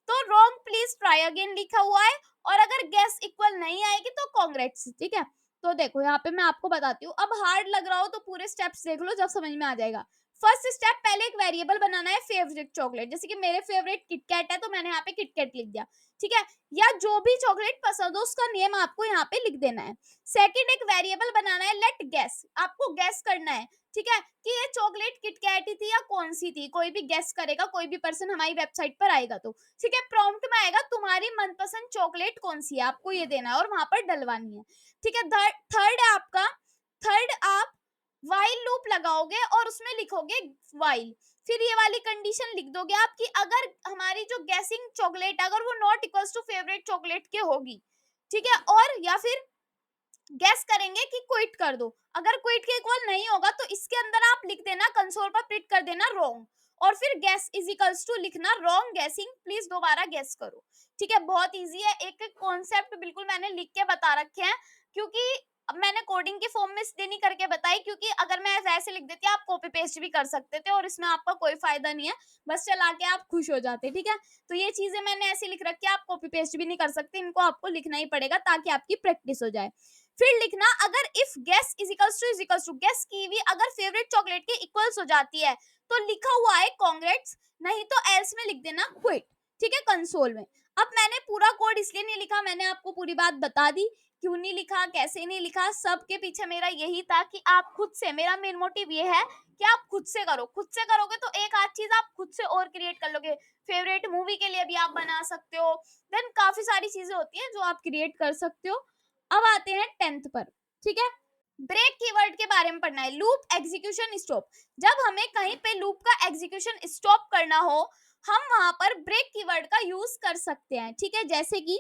तो रॉन्ग प्लीज ट्राई अगेन लिखा हुआ है, और अगर गेस इक्वल नहीं आएगी तो कांग्रेट्स। ठीक है, तो देखो यहाँ पे मैं आपको बताती हूँ। अब हार्ड लग रहा हो तो पूरे स्टेप्स देख लो, जब समझ में आ जाएगा। फर्स्ट स्टेप, पहले एक वेरिएबल बनाना है फेवरेट चॉकलेट, जैसे कि मेरे फेवरेट किटकैट है तो मैंने यहाँ पे किटकैट लिख दिया। ठीक है, या जो भी चॉकलेट पसंद हो उसका नेम आपको यहाँ पे लिख देना है। सेकंड, एक वेरिएबल बनाना है लेट गेस, आपको गेस करना है। ठीक है, कि ये चॉकलेट किटकैट ही थी या कौन सी थी, कोई भी गेस करेगा, कोई भी पर्सन हमारी वेबसाइट पर आएगा तो। ठीक है, प्रॉम्प्ट में आएगा तुम्हारी मनपसंद चॉकलेट कौन सी है, आपको ये देना है और वहां पर डलवानी है। ठीक है, थर्ड है आपका, थर्ड आप वाइल लूप लगाओगे और उसमें लिखोगे वाइल, फिर ये वाली कंडीशन लिख दोगे आप कि अगर हमारी जो गेसिंग चॉकलेट अगर वो not equals to favourite chocolate के होगी, ठीक है, और या फिर गेस करेंगे कि क्विट कर दो। अगर क्विट के इक्वल नहीं होगा तो इसके अंदर आप लिख देना, कंसोल पर प्रिंट कर देना रॉन्ग, और फिर गेस इज इक्वल्स टू लिखना रॉन्ग गेसिंग, प्लीज दोबारा गेस करो। ठीक है, बहुत इजी है, एक एक कॉन्सेप्ट बिल्कुल मैंने लिख के बता रखे हैं, क्योंकि अब मैंने कोडिंग के फॉर्म में इसलिए नहीं करके बताई, क्योंकि अगर मैं ऐसे लिख देती आप कॉपी पेस्ट भी कर सकते थे और इसमें आपका कोई फायदा नहीं है, बस चला के आप खुश हो जाते। ठीक है, तो ये चीजें मैंने ऐसी लिख रखी है, आप कॉपी पेस्ट भी नहीं कर सकते, इनको आपको लिखना ही पड़ेगा ताकि आपकी प्रैक्टिस हो जाए। फिर लिखना, अगर if guess is equals to guess kiwi अगर फेवरेट चॉकलेट के इक्वल्स हो जाती है तो लिखा हुआ है कांग्रेट्स, नहीं तो एल्स में लिख देना क्विट। ठीक है, कंसोल में। अब मैंने पूरा कोड इसलिए नहीं लिखा, मैंने आपको पूरी बात बता दी क्यों नहीं लिखा, कैसे नहीं लिखा, सबके पीछे मेरा यही था कि आप खुद से, मेरा मेन मोटिव ये है कि आप खुद से करो, खुद से करोगे तो एक आध चीज आप खुद से और क्रिएट कर लोगे। फेवरेट मूवी के लिए भी आप बना सकते हो, देन काफी सारी चीजें होती हैं जो आप क्रिएट कर सकते हो। अब आते हैं 10th पर। ठीक है, ब्रेक कीवर्ड के बारे में पढ़ना है, लूप एग्जीक्यूशन स्टॉप। जब हमें कहीं पे लूप का एग्जीक्यूशन स्टॉप करना हो, हम वहां पर ब्रेक कीवर्ड का यूज कर सकते हैं। ठीक है, जैसे कि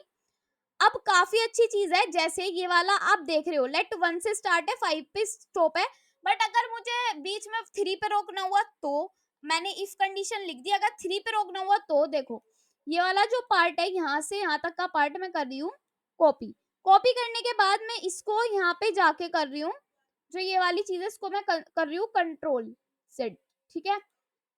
अब काफी अच्छी चीज है, जैसे ये वाला आप देख रहे हो, लेट 1 से स्टार्ट है 5 पे स्टॉप है, बट अगर मुझे बीच में 3 पे रोकना हुआ तो मैंने इफ कंडीशन लिख दी, अगर 3 पे रोकना हुआ तो देखो ये वाला जो पार्ट है यहाँ से यहाँ तक का पार्ट मैं कर रही हूँ कॉपी। कॉपी करने के बाद मैं इसको यहाँ पे जाके कर रही हूँ, जो ये वाली चीज है इसको मैं कर रही हूँ कंट्रोल सेट। ठीक है,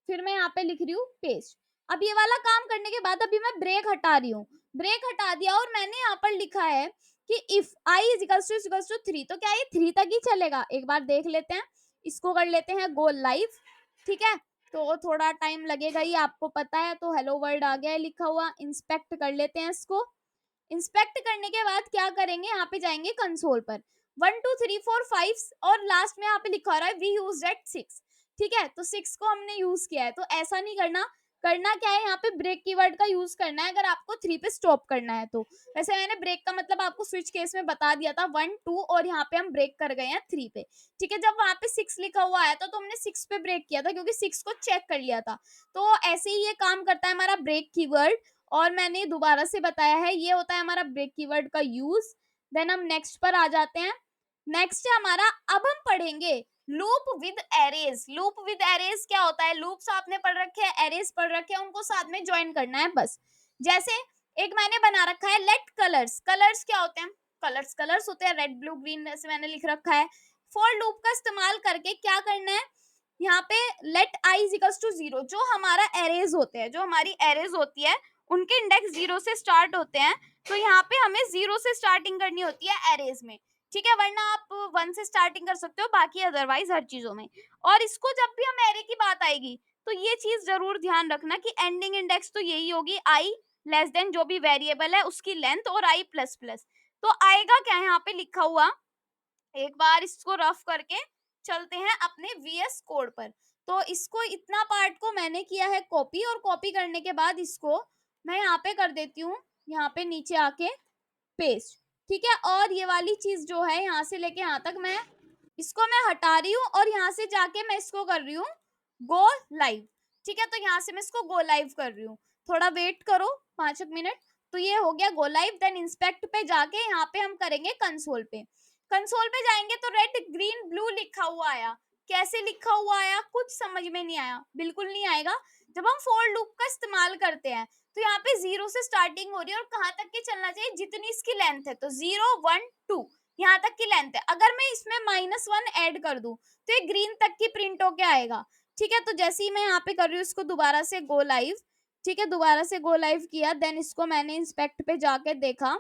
फिर मैं यहाँ पे लिख रही हूँ पेस्ट। अब ये वाला काम करने के बाद अभी मैं ब्रेक हटा रही हूँ, ब्रेक हटा दिया और मैंने यहाँ पर लिखा है कि if i is equals to 3, तो क्या ये 3 तक ही चलेगा, एक बार देख लेते हैं। इसको कर लेते हैं गो लाइव। ठीक है, तो थोड़ा टाइम लगेगा ही, आपको पता है। तो हेलो वर्ल्ड आ गया है लिखा हुआ, इंस्पेक्ट कर लेते हैं इसको। इंस्पेक्ट करने के बाद क्या करेंगे, यहाँ पे जाएंगे कंसोल पर, 1 2 3 4 5 और लास्ट में यहाँ पे लिखा रहा है वी यूज एट 6। ठीक है, तो 6 को हमने यूज किया है, तो ऐसा नहीं करना। करना क्या है, यहाँ पे ब्रेक कीवर्ड का यूज करना है अगर आपको 3 पे स्टॉप करना है तो। वैसे मैंने ब्रेक का मतलब आपको स्विच केस में बता दिया था, 1 2 और यहाँ पे हम ब्रेक कर गए हैं 3 पे। ठीक है, जब वहां पे 6 लिखा हुआ आया था तो हमने 6 पे ब्रेक किया था क्योंकि 6 को चेक कर लिया था। तो ऐसे ही ये काम करता है हमारा ब्रेक कीवर्ड, और मैंने दोबारा से बताया है ये होता है हमारा ब्रेक कीवर्ड का यूज। देन हम नेक्स्ट पर आ जाते हैं। नेक्स्ट है हमारा, अब हम पढ़ेंगे loop with arrays. Loop with arrays क्या होता है, लूप्स आपने पढ़ रखे हैं, एरेज पढ़ रखे हैं, उनको साथ में ज्वाइन करना है बस। जैसे एक मैंने बना रखा है लेट कलर्स। कलर्स क्या होते हैं, कलर्स कलर्स होते हैं रेड ब्लू ग्रीन, ऐसे मैंने लिख रखा है। फॉर लूप का इस्तेमाल करके क्या करना है, यहाँ पे let i is equals to 0, जो हमारा एरेज होते हैं, जो हमारी एरेज होती है उनके इंडेक्स 0 से स्टार्ट होते हैं, तो यहाँ पे हमें 0 से स्टार्टिंग करनी होती है एरेज में। ठीक है, वरना आप 1 से स्टार्टिंग कर सकते हो बाकी अदरवाइज हर चीजों में। और इसको जब भी हम एरे की बात आएगी तो ये चीज जरूर ध्यान रखना कि एंडिंग इंडेक्स तो यही होगी, आई लेस देन जो भी वेरिएबल है उसकी लेंथ और आई प्लस प्लस। तो आएगा क्या यहाँ पे लिखा हुआ, एक बार इसको रफ करके चलते हैं अपने वीएस कोड पर। तो इसको इतना पार्ट को मैंने किया है कॉपी, और कॉपी करने के बाद इसको मैं यहाँ पे कर देती हूँ, यहाँ पे नीचे आके पेस्ट। ठीक है, और ये वाली चीज जो है यहाँ से लेके यहाँ तक मैं इसको मैं हटा रही हूँ और यहाँ से जाके मैं इसको कर रही हूँ गो लाइव। ठीक है, तो यहाँ से मैं इसको गो लाइव कर रही हूँ, थोड़ा वेट करो 5 मिनट। तो ये हो गया गो लाइव। देन इंस्पेक्ट पे जाके यहाँ पे हम करेंगे कंसोल पे। कंसोल पे जाएंगे तो रेड ग्रीन ब्लू लिखा हुआ आया, कैसे लिखा हुआ आया कुछ समझ में नहीं आया, बिल्कुल नहीं आएगा। जब हम फॉर लूप का इस्तेमाल करते हैं तो यहाँ पे 0 से स्टार्टिंग हो रही है और कहाँ तक की चलना चाहिए, जितनी इसकी लेंथ है, तो 0 1 2 यहाँ तक की लेंथ है। अगर मैं इसमें -1 ऐड कर दूं तो ये ग्रीन तक की प्रिंट होके आएगा। ठीक है, तो जैसे ही मैं यहाँ पे कर रही हूँ इसको दोबारा से गो लाइव। ठीक है, दोबारा से गो लाइव किया, देन इसको मैंने इंस्पेक्ट पे जाके देखा,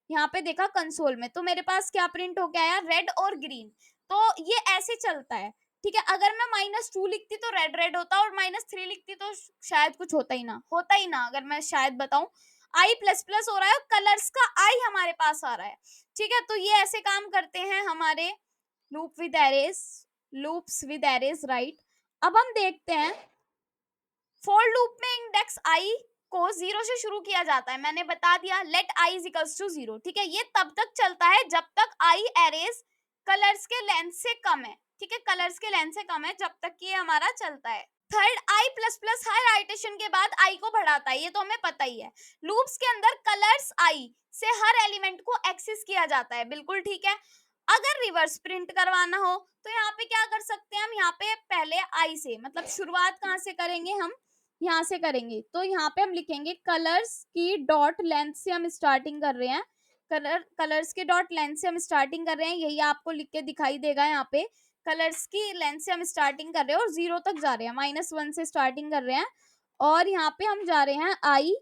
यहाँ पे देखा कंसोल में, तो मेरे पास क्या प्रिंट होके आया, रेड और ग्रीन। तो ये ऐसे चलता है। ठीक है, अगर मैं -2 लिखती तो रेड रेड होता, और -3 लिखती तो शायद कुछ होता ही ना, अगर मैं शायद बताऊं। आई प्लस प्लस हो रहा है और कलर्स का आई हमारे पास आ रहा है। ठीक है, तो ये ऐसे काम करते हैं हमारे loop with arrays, loops with arrays, right. अब हम देखते हैं फॉर लूप में इंडेक्स आई को 0 से शुरू किया जाता है, मैंने बता दिया let i is equals to 0। ठीक है, ये तब तक चलता है जब तक आई एरेज कलर्स के लेंथ से कम है। ठीक है, कलर्स के लेंथ से कम है जब तक ये हमारा चलता है। थर्ड आई प्लस प्लस हर आइटेशन के बाद आई को बढ़ाता है, ये तो हमें पता ही है। लूप्स के अंदर कलर्स आई से हर एलिमेंट को एक्सेस किया जाता है, बिल्कुल ठीक है। अगर रिवर्स प्रिंट करवाना हो तो यहाँ पे क्या कर सकते हैं हम, यहाँ पे पहले आई से मतलब शुरुआत कहाँ से करेंगे हम, यहाँ से करेंगे। तो यहाँ पे हम लिखेंगे कलर्स की डॉट लेंथ से हम स्टार्टिंग कर रहे हैं, कलर्स के डॉट लेंथ से हम स्टार्टिंग कर रहे हैं, यही आपको लिख के दिखाई देगा यहाँ पे। कलर्स की लेंथ से हम स्टार्टिंग कर रहे हैं और 0 तक जा रहे हैं, -1 से स्टार्टिंग कर रहे हैं और यहाँ पे हम जा रहे हैं आई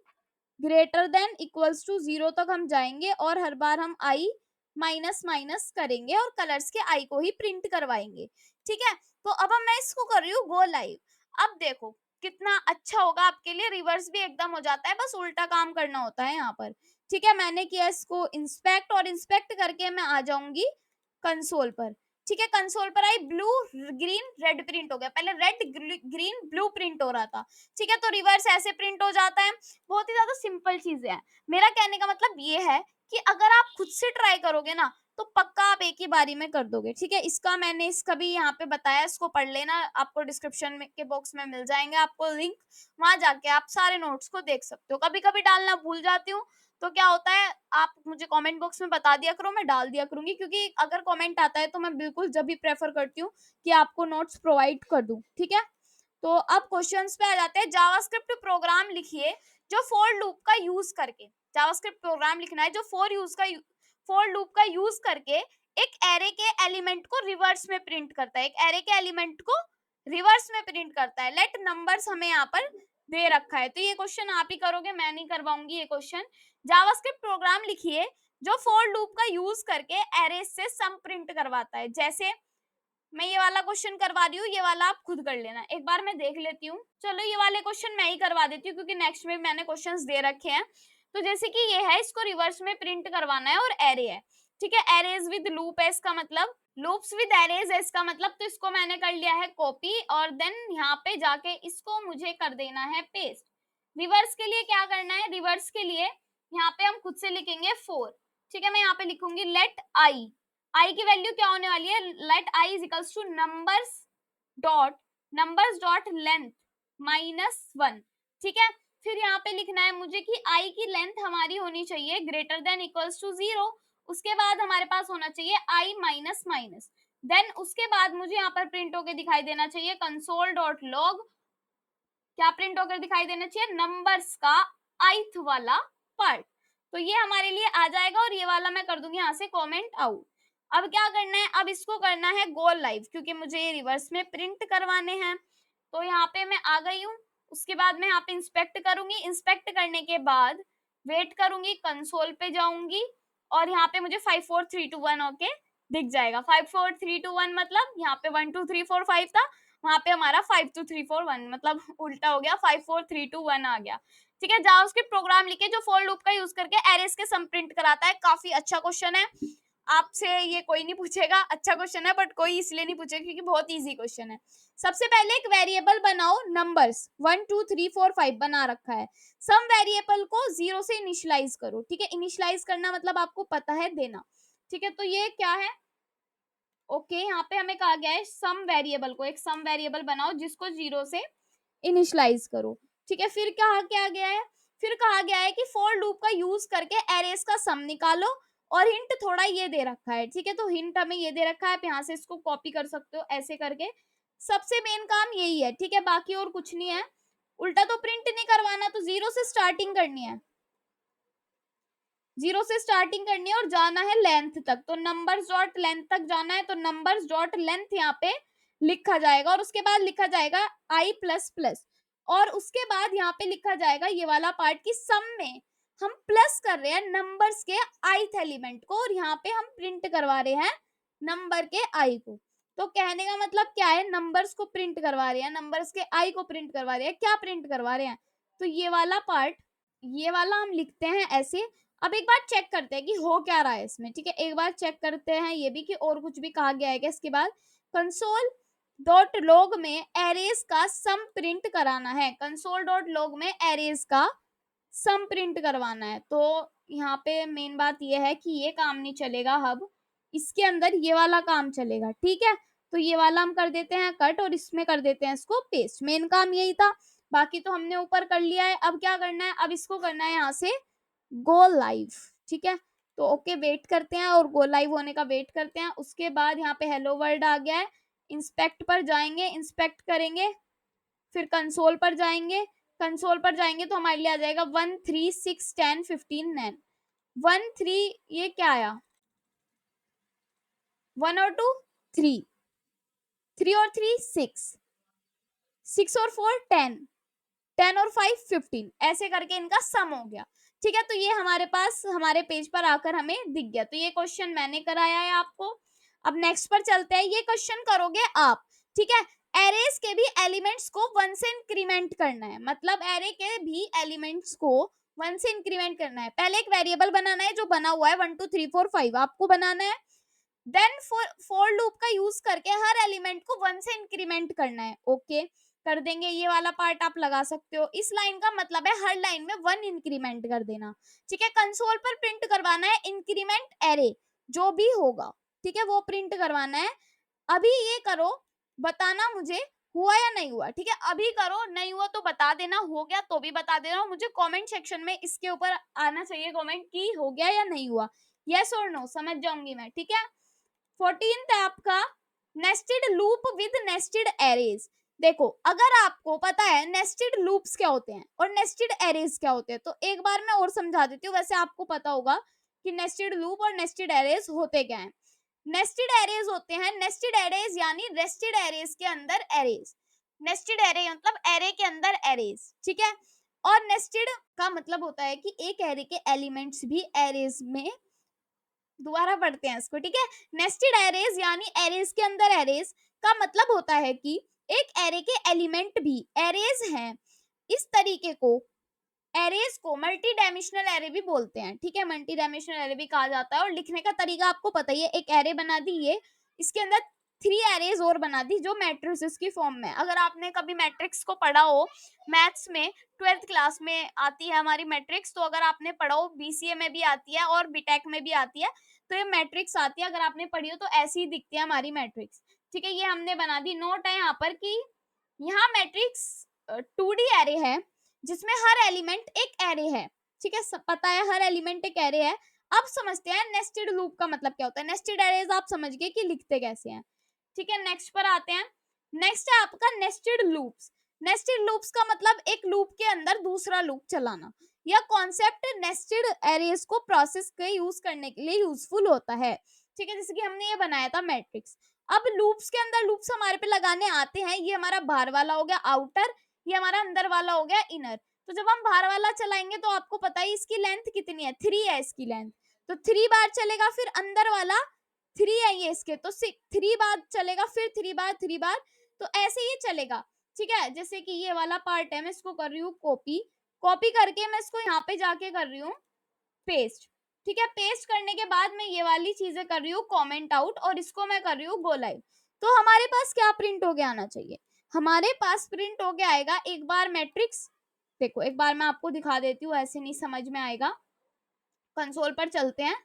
ग्रेटर देन इक्वल्स टू 0 तक हम जाएंगे और हर बार हम आई माइनस माइनस करेंगे और कलर्स के आई को ही प्रिंट करवाएंगे, ठीक है। तो अब मैं इसको कर रही हूँ गो लाइव। अब देखो कितना अच्छा होगा आपके लिए, रिवर्स भी एकदम हो जाता है, बस उल्टा काम करना होता है यहाँ पर, ठीक है। मैंने किया इसको इंस्पेक्ट और इंस्पेक्ट करके मैं आ जाऊंगी कंसोल पर, ठीक है। कंसोल पर आई, ब्लू ग्रीन रेड प्रिंट हो गया, पहले रेड ग्रीन ब्लू प्रिंट हो रहा था, ठीक है। तो रिवर्स ऐसे प्रिंट हो जाता है, बहुत ही ज्यादा सिंपल चीजें हैं। मेरा कहने का मतलब ये है कि अगर आप खुद से ट्राई करोगे ना तो पक्का आप एक ही बारी में कर दोगे, ठीक है। इसका मैंने इसका भी यहाँ पे बताया, इसको पढ़ लेना, आपको डिस्क्रिप्शन में के बॉक्स में मिल जाएंगे आपको लिंक, वहां जाके आप सारे नोट्स को देख सकते हो। कभी कभी डालना भूल जाती हूँ तो क्या होता है, आप मुझे कमेंट बॉक्स में बता दिया करो, मैं डाल दिया करूंगी, क्योंकि अगर कमेंट आता है तो मैं बिल्कुल जब भी प्रेफर करती हूँ कि आपको नोट्स प्रोवाइड कर दूं, ठीक है। तो अब क्वेश्चंस पे आ जाते हैं। जावास्क्रिप्ट प्रोग्राम लिखिए जो फॉर लूप का यूज करके, जावास्क्रिप्ट प्रोग्राम लिखना है जो फॉर लूप का यूज करके एक एरे के एलिमेंट को रिवर्स में प्रिंट करता है, एक एरे के एलिमेंट को रिवर्स में प्रिंट करता है। लेट नंबर्स हमें यहाँ पर दे रखा है, तो ये क्वेश्चन आप ही करोगे, मैं नहीं करवाऊंगी ये क्वेश्चन। जावास्क्रिप्ट प्रोग्राम लिखिए जो फॉर लूप का यूज करके एरे से सम प्रिंट करवाता है। जैसे मैं ये वाला क्वेश्चन करवा रही हूँ, ये वाला आप खुद कर लेना, एक बार मैं देख लेती हूँ। चलो ये वाले क्वेश्चन मैं ही करवा देती हूँ क्योंकि नेक्स्ट में मैंने क्वेश्चंस दे रखे हैं। तो जैसे कि ये है, इसको रिवर्स में प्रिंट करवाना है और एरे है, ठीक है। एरेज विद लूप है इसका मतलब, लूप्स विद एरेज है इसका मतलब। तो इसको मैंने कर लिया है कॉपी और देन यहाँ पे जाके इसको मुझे कर देना है पेस्ट। रिवर्स के लिए क्या करना है, रिवर्स के लिए यहाँ पे हम खुद से लिखेंगे 4, ठीक है। मैं यहाँ पे लिखूंगी लेट आई की वैल्यू क्या होने वाली है, let i is equals to numbers dot length -1, ठीक है। फिर यहाँ पे लिखना है मुझे कि आई की लेंथ हमारी होनी चाहिए ग्रेटर देन इक्वल्स टू 0, उसके बाद हमारे पास होना चाहिए आई माइनस माइनस, देन उसके बाद मुझे यहाँ पर प्रिंट होके दिखाई देना चाहिए कंसोल डॉट लॉग, क्या प्रिंट होकर दिखाई देना चाहिए, नंबर्स का ith वाला पार्ट। तो ये हमारे लिए आ जाएगा और ये वाला मैं कर दूंगी यहाँ से कमेंट आउट। अब क्या करना है, अब इसको करना है गो लाइव क्योंकि मुझे ये रिवर्स में प्रिंट करवाने हैं। तो यहाँ पे मैं आ गई हूँ, उसके बाद मैं यहाँ पे इंस्पेक्ट करूंगी, इंस्पेक्ट करने के बाद वेट करूंगी, कंसोल पे जाऊंगी और यहाँ पे मुझे 5 4 3 2 1 ओके दिख जाएगा। 5 4 3 2 1 मतलब यहाँ पे 1 2 3 4 5 था, वहां पे हमारा 5 2 3 4 1 मतलब उल्टा हो गया, 5 4 3 2 1 आ गया, ठीक है। जावास्क्रिप्ट प्रोग्राम लिखे जो फॉर लूप का यूज करके एरेस के सम प्रिंट कराता है। काफी अच्छा क्वेश्चन है, आपसे ये कोई नहीं पूछेगा, अच्छा क्वेश्चन है बट कोई इसलिए नहीं पूछेगा क्योंकि बहुत इजी क्वेश्चन है। सबसे पहले एक वेरिएबल बनाओ, नंबर्स 1 2 3 4 5 बना रखा है, सम वेरिएबल को 0 से इनिशियलाइज करो, ठीक है। इनिशियलाइज करना मतलब आपको पता है देना, ठीक है। तो ये क्या है, ओके यहाँ पे हमें कहा गया है सम वेरिएबल को, एक सम वेरिएबल बनाओ जिसको 0 से इनिशियलाइज करो, ठीक है। फिर कहा क्या गया है, फिर कहा गया है कि फॉर लूप का यूज करके एरेस का सम निकालो और हिंट थोड़ा ये दे रखा है, ठीक है। तो हिंट हमें ये दे रखा है, आप यहाँ से इसको कॉपी कर सकते हो ऐसे करके। सबसे मेन काम यही है, ठीक है, बाकी और कुछ नहीं है। उल्टा तो प्रिंट नहीं करवाना, तो 0 से स्टार्टिंग करनी है, 0 से स्टार्टिंग करनी है और जाना है लेंथ तक। तो नंबर्स डॉट लेंथ तक जाना है, तो नंबर्स डॉट लेंथ यहाँ पे लिखा जाएगा और उसके बाद लिखा जाएगा आई प्लस प्लस और उसके बाद यहाँ पे लिखा जाएगा ये वाला पार्ट की सम में हम प्लस कर रहे हैं नंबर्स के ith एलिमेंट को और यहाँ पे हम प्रिंट करवा रहे हैं नंबर के आई को। तो कहने का मतलब क्या है, नंबर्स को प्रिंट करवा रहे हैं, नंबर्स के आई को प्रिंट करवा रहे हैं, क्या प्रिंट करवा रहे हैं, तो ये वाला पार्ट, ये वाला हम लिखते हैं ऐसे। अब एक बार चेक करते हैं कि हो क्या रहा है इसमें, ठीक है। एक बार चेक करते हैं ये भी कि और कुछ भी कहा गया है क्या इसके बाद। कंसोल डॉट लॉग में एरेज का सम प्रिंट कराना है, कंसोल डॉट लॉग में एरेज का सम प्रिंट करवाना है। तो यहाँ पे मेन बात ये है कि ये काम नहीं चलेगा, अब इसके अंदर ये वाला काम चलेगा, ठीक है। तो ये वाला हम कर देते हैं कट और इसमें कर देते हैं इसको पेस्ट। मेन काम यही था, बाकी तो हमने ऊपर कर लिया है। अब क्या करना है, अब इसको करना है यहाँ से गो लाइव, ठीक है। तो ओके वेट करते हैं और गो लाइव होने का वेट करते हैं। उसके बाद यहाँ पे हेलो वर्ल्ड आ गया है, इंस्पेक्ट पर जाएंगे, इंस्पेक्ट करेंगे, फिर कंसोल पर जाएंगे, कंसोल पर जाएंगे तो हमारे लिए आ जाएगा 1 3 6 10 15 9 1 3, ये क्या आया, 1 और 2 3, 3 और 3 6, 6 और 4 10, 10 और 5 15, ऐसे करके इनका सम हो गया, ठीक है। तो ये हमारे पास हमारे पेज पर आकर हमें दिख गया। तो ये क्वेश्चन मैंने कराया है आपको। अब नेक्स्ट पर चलते हैं, ये क्वेश्चन करोगे आप, ठीक है। एरेज के भी एलिमेंट्स को 1 से इंक्रीमेंट करना है, मतलब एरे के भी एलिमेंट्स को 1 से इंक्रीमेंट करना है। पहले एक वेरिएबल बनाना है जो बना हुआ है 1 2 3 4 5 आपको बनाना है। देन फॉर लूप का यूज करके हर एलिमेंट को 1 से इंक्रीमेंट करना है। ओके कर देंगे, ये वाला पार्ट आप लगा सकते हो। इस लाइन का मतलब है हर लाइन में 1 इंक्रीमेंट कर देना, ठीक है। कंसोल पर प्रिंट करवाना है इंक्रीमेंट एरे, जो भी होगा, ठीक है, वो प्रिंट करवाना है। अभी ये करो, बताना मुझे हुआ या नहीं हुआ, ठीक है। अभी करो, नहीं हुआ तो बता देना, हो गया तो भी बता देना। मुझे कमेंट सेक्शन में इसके ऊपर आना चाहिए कमेंट कि हो गया या नहीं हुआ, यस और नो, समझ जाऊंगी मैं, ठीक है। 14th है आपका nested loop with nested arrays. देखो अगर आपको पता है नेस्टेड लूप्स क्या होते हैं और नेस्टेड एरेज क्या होते हैं, तो एक बार मैं और समझा देती हूँ। वैसे आपको पता होगा कि नेस्टेड लूप और नेस्टेड एरेज होते क्या हैं। नेस्टेड एरेज होते हैं, नेस्टेड एरेज यानी रेस्टेड एरेज के अंदर एरेज, नेस्टेड एरे मतलब एरे के अंदर एरेज, ठीक है। और नेस्टेड का मतलब होता है कि एक एरे के एलिमेंट्स भी एरेज में, दोबारा पढ़ते हैं इसको, ठीक है। नेस्टेड एरेज यानी एरेज के अंदर एरेज का मतलब होता है कि एक एरे के एलिमेंट भी एरेज हैं। इस तरीके को एरेज को मल्टी डायमेंशनल एरे भी बोलते हैं, ठीक है। मल्टी डायमेंशनल एरे भी कहा जाता है। और लिखने का तरीका आपको पता ही है, एक एरे बना दी, ये इसके अंदर 3 एरेज और बना दी जो मैट्रिसेस की फॉर्म में। अगर आपने कभी मैट्रिक्स को पढ़ा हो मैथ्स में, 12th क्लास में आती है हमारी मैट्रिक्स, तो अगर आपने पढ़ा हो बीसीए में भी आती है और बीटेक में भी आती है, तो ये मैट्रिक्स आती है। अगर आपने पढ़ी हो तो ऐसी ही दिखती है हमारी मैट्रिक्स, ठीक है। ये हमने बना दी। नोट है यहाँ पर कि यहाँ मैट्रिक्स 2D एरे है जिसमें हर एलिमेंट एक एरे है, ठीक है। पता है हर एलिमेंट एक एरे है। अब समझते हैं नेस्टेड लूप का मतलब क्या होता है। नेस्टेड एरेज आप समझ गए कि लिखते कैसे हैं, ठीक है। नेक्स्ट पर आते हैं। नेक्स्ट है आपका नेस्टेड लूप्स। नेस्टेड लूप्स का मतलब एक लूप के अंदर दूसरा लूप चलाना। यह कॉन्सेप्ट नेस्टेड एरेज को प्रोसेस के यूज करने के लिए यूजफुल होता है, ठीक है। जैसे कि हमने ये बनाया था मैट्रिक्स। अब लूप्स के अंदर लूप्स हमारे पे लगाने आते हैं। ये हमारा बाहर वाला हो गया आउटर, ये हमारा अंदर वाला हो गया इनर। तो जब हम बाहर वाला चलाएंगे तो आपको पता है इसकी लेंथ कितनी है, 3 है इसकी लेंथ। तो 3 बार चलेगा, फिर अंदर वाला 3 है ये इसके, तो 3 बार चलेगा, फिर 3 बार 3 बार, तो ऐसे ही चलेगा, ठीक है। जैसे कि ये वाला पार्ट है, मैं इसको कर रही हूँ कॉपी, कॉपी करके मैं इसको यहाँ पे जाके कर रही हूँ पेस्ट, ठीक है। पेस्ट करने के बाद मैं ये वाली चीजें कर रही हूँ कॉमेंट आउट, और इसको मैं कर रही हूँ गो लाइव। तो हमारे पास क्या प्रिंट हो गया आना चाहिए, हमारे पास प्रिंट हो गया आएगा एक बार मैट्रिक्स। देखो एक बार मैं आपको दिखा देती हूँ, ऐसे नहीं समझ में आएगा। कंसोल पर चलते हैं,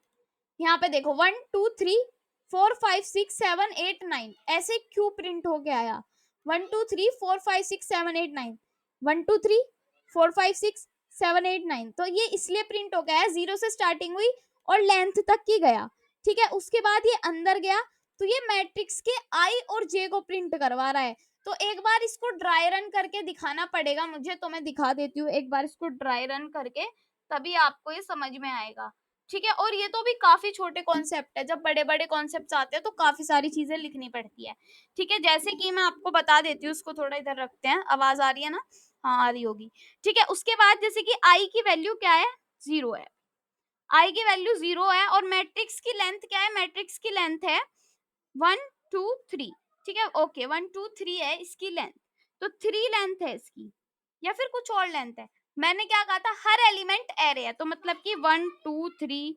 यहाँ पे देखो 1 2 3 4 5 6 7 8 9, ऐसे क्यों प्रिंट हो गया आया, 1 2 3 4 5 6 7 8 9, 1 2 3 4 5 6 7 8 9। तो ये इसलिए प्रिंट हो गया है, 0 से स्टार्टिंग हुई और लेंथ तक की गया, ठीक है। उसके बाद ये अंदर गया, तो ये मैट्रिक्स के आई और जे को प्रिंट करवा रहा है। तो एक बार इसको ड्राई रन करके दिखाना पड़ेगा मुझे, तो मैं दिखा देती हूँ एक बार इसको ड्राई रन करके, तभी आपको ये समझ में आएगा, ठीक है। और ये तो भी काफी छोटे कॉन्सेप्ट है, जब बड़े बड़े कॉन्सेप्ट आते हैं तो काफी सारी चीजें लिखनी पड़ती है, ठीक है। जैसे कि मैं आपको बता देती हूँ, उसको थोड़ा इधर रखते हैं, आवाज आ रही है ना, हाँ आ रही होगी, ठीक है। उसके बाद जैसे कि आई की वैल्यू क्या है, 0 है, आई की वैल्यू 0 है। और मैट्रिक्स की लेंथ क्या है, मैट्रिक्स की लेंथ है 1 2 3, ठीक है। ओके 1 2 3 है इसकी लेंथ, तो 3 लेंथ है इसकी, या फिर कुछ और लेंथ है। मैंने क्या कहा था, हर एलिमेंट एरे है, तो मतलब कि 1 2 3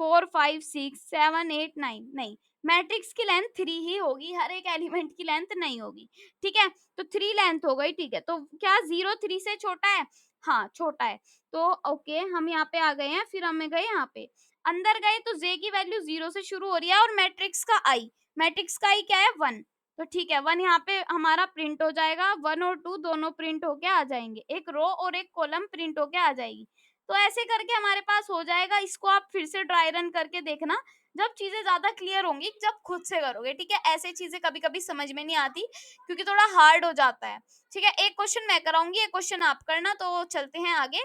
4 5 6 7 8 9, नहीं, मैट्रिक्स की लेंथ 3 ही होगी, हर एक एलिमेंट की लेंथ नहीं होगी, ठीक है। तो 3 लेंथ हो गई, ठीक है। तो क्या 0 3 से छोटा है, हाँ छोटा है। तो ओके हम यहाँ पे आ गए हैं, फिर हमें गए यहाँ पे अंदर गए, तो जे की वैल्यू 0 से शुरू हो रही है, और मैट्रिक्स का आई, मैट्रिक्स का आई क्या है 1, तो ठीक है, 1 यहाँ पे हमारा प्रिंट हो जाएगा, 1 और 2 दोनों प्रिंट होके आ जाएँगे। एक रो और एक कॉलम प्रिंट होके आ जाएगी। तो ऐसे करके हमारे पास हो जाएगा, इसको आप फिर से ड्राई रन करके देखना, जब चीज़ें ज़्यादा क्लियर होंगी, जब खुद से करोगे, ठीक है? ऐसे चीज़ें कभी-कभी समझ में नहीं आती, क्योंकि थोड़ा हार्ड हो जाता है, ठीक है? एक क्वेश्चन मैं कराऊँगी, एक क्वेश्चन आप करना, तो चलते हैं आगे।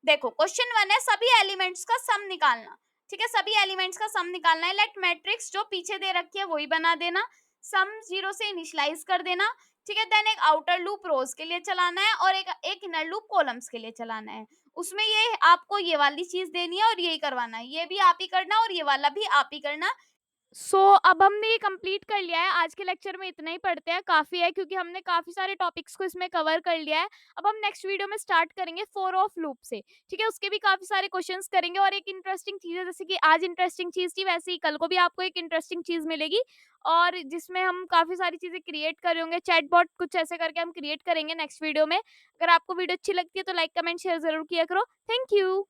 देखो, क्वेश्चन 1 है सभी एलिमेंट्स का सम निकालना। ठीक है, सभी एलिमेंट्स का सम निकालना है। लेट मैट्रिक्स जो पीछे दे रखी है वही बना देना। सम 0 से इनिशियलाइज कर देना। ठीक है, देन एक आउटर लूप रोज के लिए चलाना है और एक एक इनर लूप कॉलम्स के लिए चलाना है। उसमें ये आपको ये वाली चीज देनी है और यही करवाना है। ये भी आप ही करना और ये वाला भी आप ही करना। अब हमने ये कंप्लीट कर लिया है। आज के लेक्चर में इतना ही पढ़ते हैं, काफ़ी है, क्योंकि हमने काफ़ी सारे टॉपिक्स को इसमें कवर कर लिया है। अब हम नेक्स्ट वीडियो में स्टार्ट करेंगे फोर ऑफ लूप से, ठीक है? उसके भी काफ़ी सारे क्वेश्चंस करेंगे और एक इंटरेस्टिंग चीज़ है, जैसे कि आज इंटरेस्टिंग चीज़ थी, वैसे ही कल को भी आपको एक इंटरेस्टिंग चीज़ मिलेगी और जिसमें हम काफ़ी सारी चीज़ें क्रिएट कर रहे होंगे। चैटबॉट कुछ ऐसे करके हम क्रिएट करेंगे नेक्स्ट वीडियो में। अगर आपको वीडियो अच्छी लगती है तो लाइक, कमेंट, शेयर ज़रूर किया करो। Thank you.